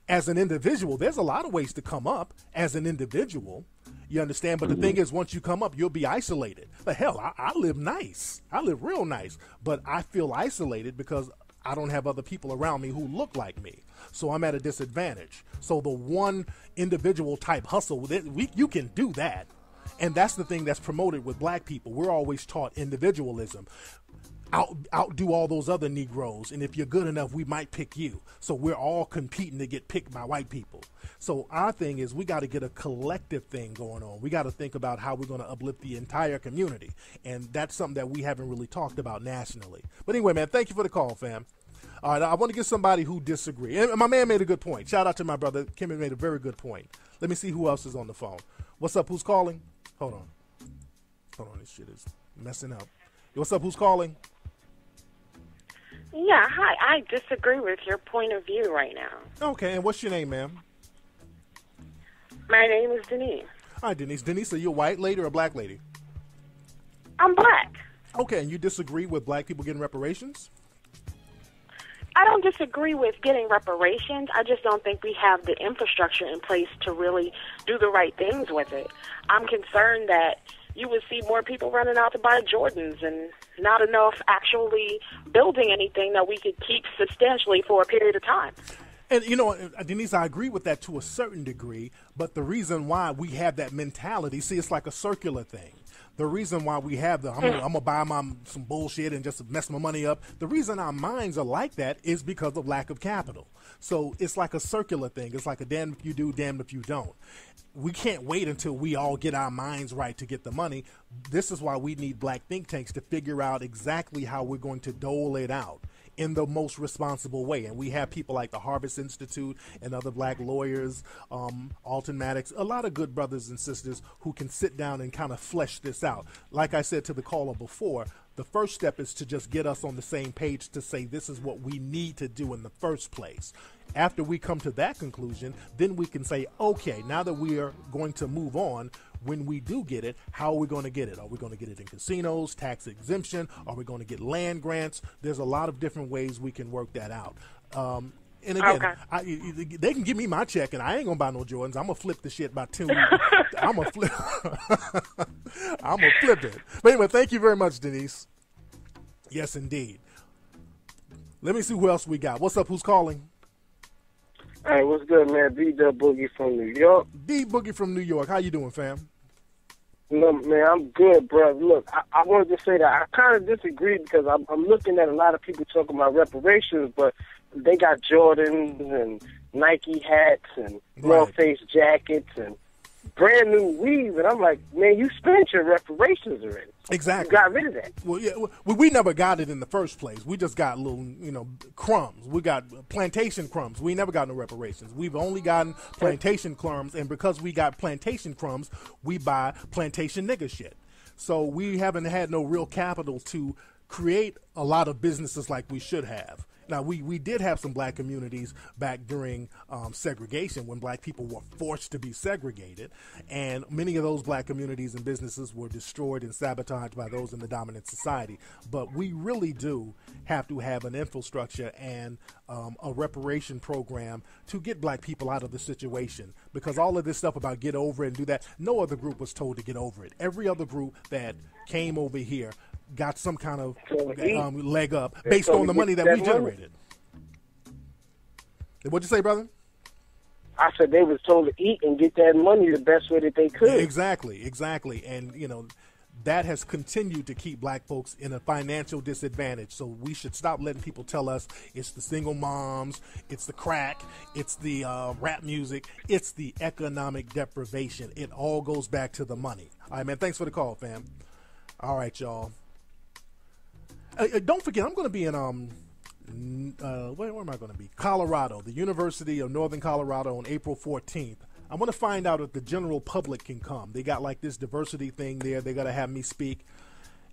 as an individual, there's a lot of ways to come up as an individual. You understand? But the thing is, once you come up, you'll be isolated. But hell, I live nice. I live real nice. But I feel isolated because I don't have other people around me who look like me. So I'm at a disadvantage. So the one individual type hustle, you can do that. And that's the thing that's promoted with black people. We're always taught individualism. Outdo all those other Negroes, and if you're good enough, we might pick you. So we're all competing to get picked by white people. So our thing is we got to get a collective thing going on. We got to think about how we're going to uplift the entire community, and that's something that we haven't really talked about nationally. But anyway, man, thank you for the call, fam. All right, I want to get somebody who disagrees. And my man made a good point. Shout out to my brother. Kim made a very good point. Let me see who else is on the phone. What's up? Who's calling? Hold on, this shit is messing up. What's up? Who's calling? Yeah, hi. I disagree with your point of view right now. Okay, and what's your name, ma'am? My name is Denise. Hi, Denise. Denise, are you a white lady or a black lady? I'm black. Okay, and you disagree with black people getting reparations? I don't disagree with getting reparations. I just don't think we have the infrastructure in place to really do the right things with it. I'm concerned that you would see more people running out to buy Jordans and not enough actually building anything that we could keep substantially for a period of time. And, you know, Denise, I agree with that to a certain degree, but the reason why we have that mentality, see, it's like a circular thing. The reason why we have I'm going to buy some bullshit and just mess my money up, the reason our minds are like that is because of lack of capital. So it's like a circular thing. It's like a damn if you do, damn if you don't. We can't wait until we all get our minds right to get the money. This is why we need black think tanks to figure out exactly how we're going to dole it out in the most responsible way. And we have people like the Harvest Institute and other black lawyers, Alton Maddox, a lot of good brothers and sisters who can sit down and kind of flesh this out. Like I said to the caller before, the first step is to just get us on the same page to say this is what we need to do in the first place. After we come to that conclusion, then we can say, okay, now that we are going to move on, when we do get it, how are we going to get it? Are we going to get it in casinos, tax exemption? Are we going to get land grants? There's a lot of different ways we can work that out. And again, they can give me my check, and I ain't going to buy no Jordans. I'm going to flip the shit by two. I'm going to flip it. But anyway, thank you very much, Denise. Yes, indeed. Let me see who else we got. What's up? Who's calling? Hey, what's good, man? D-Dub Boogie from New York. D Boogie from New York. How you doing, fam? No, man, I'm good, bro. Look, I wanted to say that I kind of disagree because I'm looking at a lot of people talking about reparations, but they got Jordans and Nike hats and North Face jackets and brand new weave, and I'm like, man, you spent your reparations already. Exactly. You got rid of that. Well, yeah, we never got it in the first place. We just got little, crumbs. We got plantation crumbs. We never got no reparations. We've only gotten plantation crumbs, and because we got plantation crumbs, we buy plantation nigger shit. So we haven't had no real capital to create a lot of businesses like we should have. Now, we did have some black communities back during segregation when black people were forced to be segregated, and many of those black communities and businesses were destroyed and sabotaged by those in the dominant society. But we really do have to have an infrastructure and a reparation program to get black people out of the situation, because all of this stuff about get over it and do that, no other group was told to get over it. Every other group that came over here got some kind of leg up based on the money that we generated. What'd you say, brother? I said they was told to eat and get that money the best way that they could. Exactly. And, that has continued to keep black folks in a financial disadvantage. So we should stop letting people tell us it's the single moms, it's the crack, it's the rap music, it's the economic deprivation. It all goes back to the money. All right, man, thanks for the call, fam. All right, y'all. Don't forget, I'm going to be in, where am I going to be? Colorado, the University of Northern Colorado on April 14th. I want to find out if the general public can come. They got like this diversity thing there. They got to have me speak,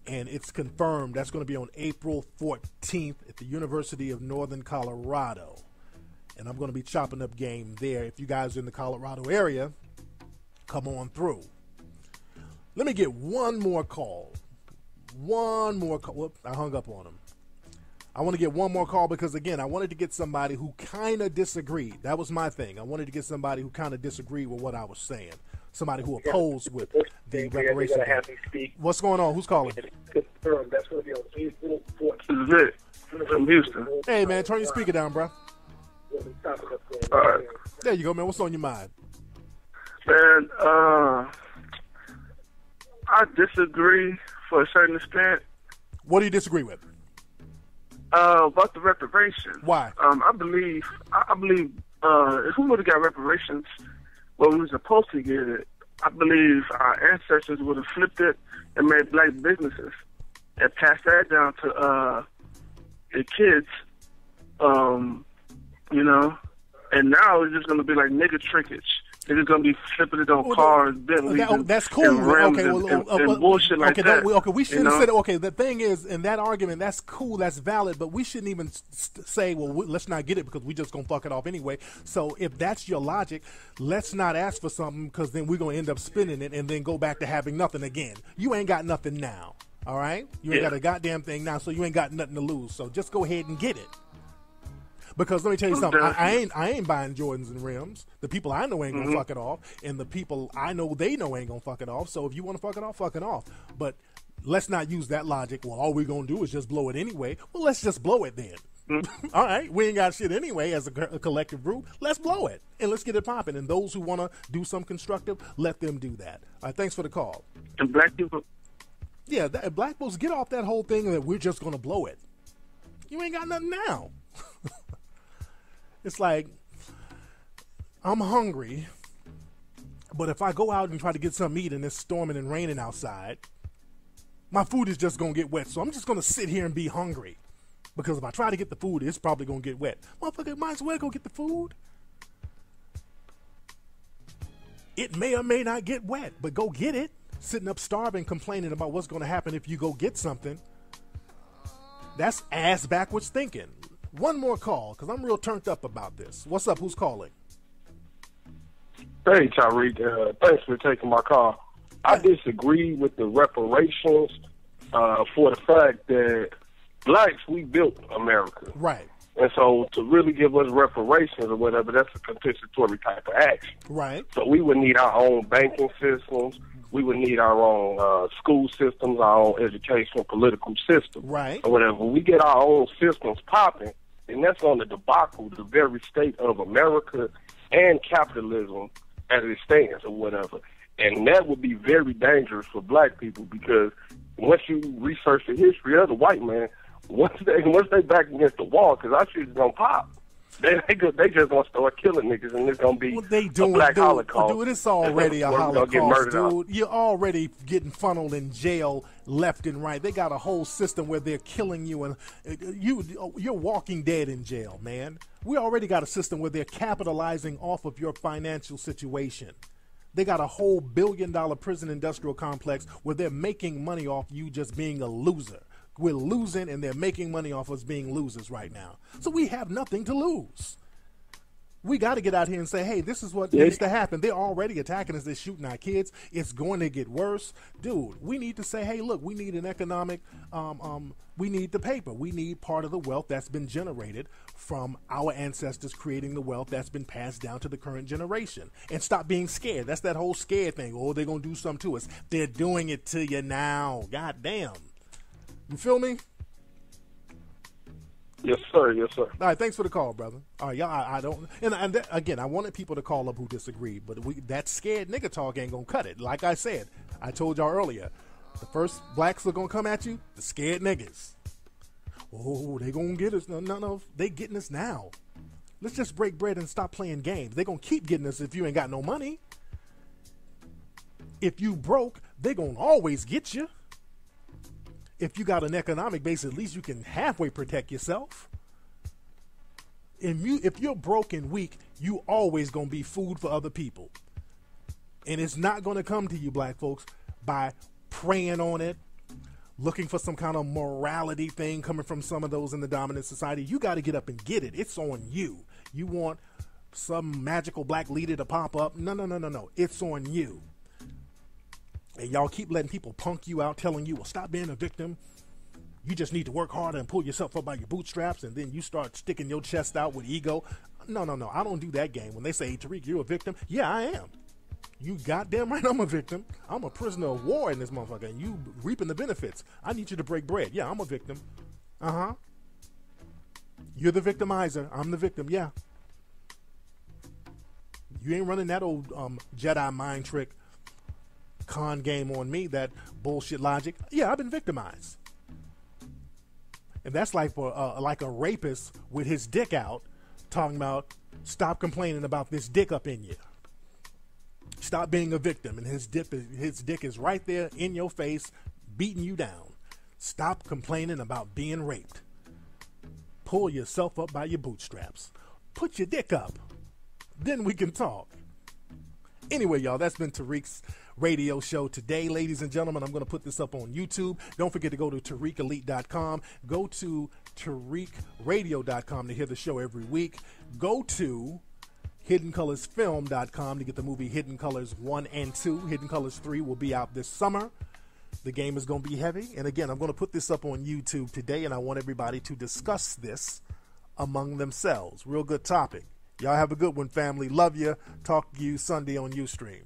and it's confirmed. That's going to be on April 14th at the University of Northern Colorado, and I'm going to be chopping up game there. If you guys are in the Colorado area, come on through. Let me get one more call. Whoops, I hung up on him. I want to get one more call because, again, I wanted to get somebody who kind of disagreed. That was my thing. I wanted to get somebody who kind of disagreed with what I was saying. Somebody who opposed with the reparation. What's going on? Who's calling? That's going to be on April 14th. This is it. From Houston. Hey, man, turn your speaker down, bro. All right. There you go, man. What's on your mind? Man, I disagree for a certain extent. What do you disagree with? About the reparations. Why? I believe if we would have got reparations when we were supposed to get it, I believe our ancestors would have flipped it and made black businesses and passed that down to the kids, and now it's just going to be like nigga trickage. They're just going to be flipping it on cars, Bentleys, that's cool. and rims and bullshit like that. We shouldn't say that. Okay, the thing is, in that argument, that's cool, that's valid, but we shouldn't even say, well, let's not get it because we just going to fuck it off anyway. So if that's your logic, let's not ask for something because then we're going to end up spending it and then go back to having nothing again. You ain't got nothing now, all right? You ain't got a goddamn thing now, so you ain't got nothing to lose. So just go ahead and get it. Because let me tell you something, I ain't buying Jordans and rims. The people I know ain't gonna fuck it off, and the people I know they know ain't gonna fuck it off. So if you want to fuck it off. But let's not use that logic. Well, all we're gonna do is just blow it anyway. Well, let's just blow it then. All right, we ain't got shit anyway as a collective group. Let's blow it and let's get it popping. And those who want to do some constructive, let them do that. All right, thanks for the call. And black people, black folks, get off that whole thing that we're just gonna blow it. You ain't got nothing now. It's like, I'm hungry, but if I go out and try to get something to eat and it's storming and raining outside, my food is just going to get wet. So I'm just going to sit here and be hungry. Because if I try to get the food, it's probably going to get wet. Motherfucker, might as well go get the food. It may or may not get wet, but go get it. Sitting up starving, complaining about what's going to happen if you go get something. That's ass backwards thinking. One more call, because I'm real turned up about this. What's up? Who's calling? Hey, Tariq. Thanks for taking my call. I disagree with the reparations for the fact that blacks, we built America. Right. And so to really give us reparations or whatever, that's a compensatory type of action. Right. So we would need our own banking systems. We would need our own school systems, our own educational, political system. Right. Or whatever. When we get our own systems popping, and that's on the debacle, the very state of America and capitalism as it stands or whatever. And that would be very dangerous for black people because once you research the history of the white man, once they back against the wall, because our shit's gonna pop. They just gonna start killing niggas, and it's gonna be a black holocaust. Dude, it's already a holocaust, dude. You're already getting funneled in jail left and right. They got a whole system where they're killing you, and you're walking dead in jail, man. We already got a system where they're capitalizing off of your financial situation. They got a whole $1 billion prison industrial complex where they're making money off you just being a loser. We're losing, and they're making money off us being losers right now. So we have nothing to lose. We got to get out here and say, hey, this is what needs to happen. They're already attacking us. They're shooting our kids. It's going to get worse. Dude, we need to say, hey, look, we need an economic, we need the paper. We need part of the wealth that's been generated from our ancestors creating the wealth that's been passed down to the current generation. And stop being scared. That's that whole scared thing. Oh, they're going to do something to us. They're doing it to you now. God damn. You feel me? Yes, sir. Yes, sir. All right, thanks for the call, brother. All right, y'all, I don't, and again, I wanted people to call up who disagree, but that scared nigga talk ain't gonna cut it. Like I said, I told y'all earlier, the first blacks are gonna come at you, the scared niggas. Oh, they gonna get us. No, they getting us now. Let's just break bread and stop playing games. They gonna keep getting us if you ain't got no money. If you broke, they gonna always get you. If you got an economic base, at least you can halfway protect yourself. If you're broke and weak, you always gonna be food for other people. And it's not gonna come to you, black folks, by preying on it, looking for some kind of morality thing coming from some of those in the dominant society. You got to get up and get it. It's on you. You want some magical black leader to pop up? No. It's on you. And y'all keep letting people punk you out, telling you, well, stop being a victim. You just need to work harder and pull yourself up by your bootstraps, and then you start sticking your chest out with ego. No. I don't do that game. When they say, hey, Tariq, you're a victim. Yeah, I am. You goddamn right I'm a victim. I'm a prisoner of war in this motherfucker, and you reaping the benefits. I need you to break bread. Yeah, I'm a victim. Uh-huh. You're the victimizer. I'm the victim. Yeah. You ain't running that old Jedi mind trick con game on me, that bullshit logic. Yeah, I've been victimized. And that's like for like a rapist with his dick out talking about stop complaining about this dick up in you. Stop being a victim, and his dick is right there in your face beating you down. Stop complaining about being raped. Pull yourself up by your bootstraps. Put your dick up. Then we can talk. Anyway, y'all, that's been Tariq's radio show today. Ladies and gentlemen, I'm going to put this up on YouTube. Don't forget to go to TariqElite.com. Go to TariqRadio.com to hear the show every week. Go to HiddenColorsFilm.com to get the movie Hidden Colors 1 and 2. Hidden Colors 3 will be out this summer. The game is going to be heavy. And again, I'm going to put this up on YouTube today, and I want everybody to discuss this among themselves. Real good topic. Y'all have a good one, family. Love you. Talk to you Sunday on Ustream.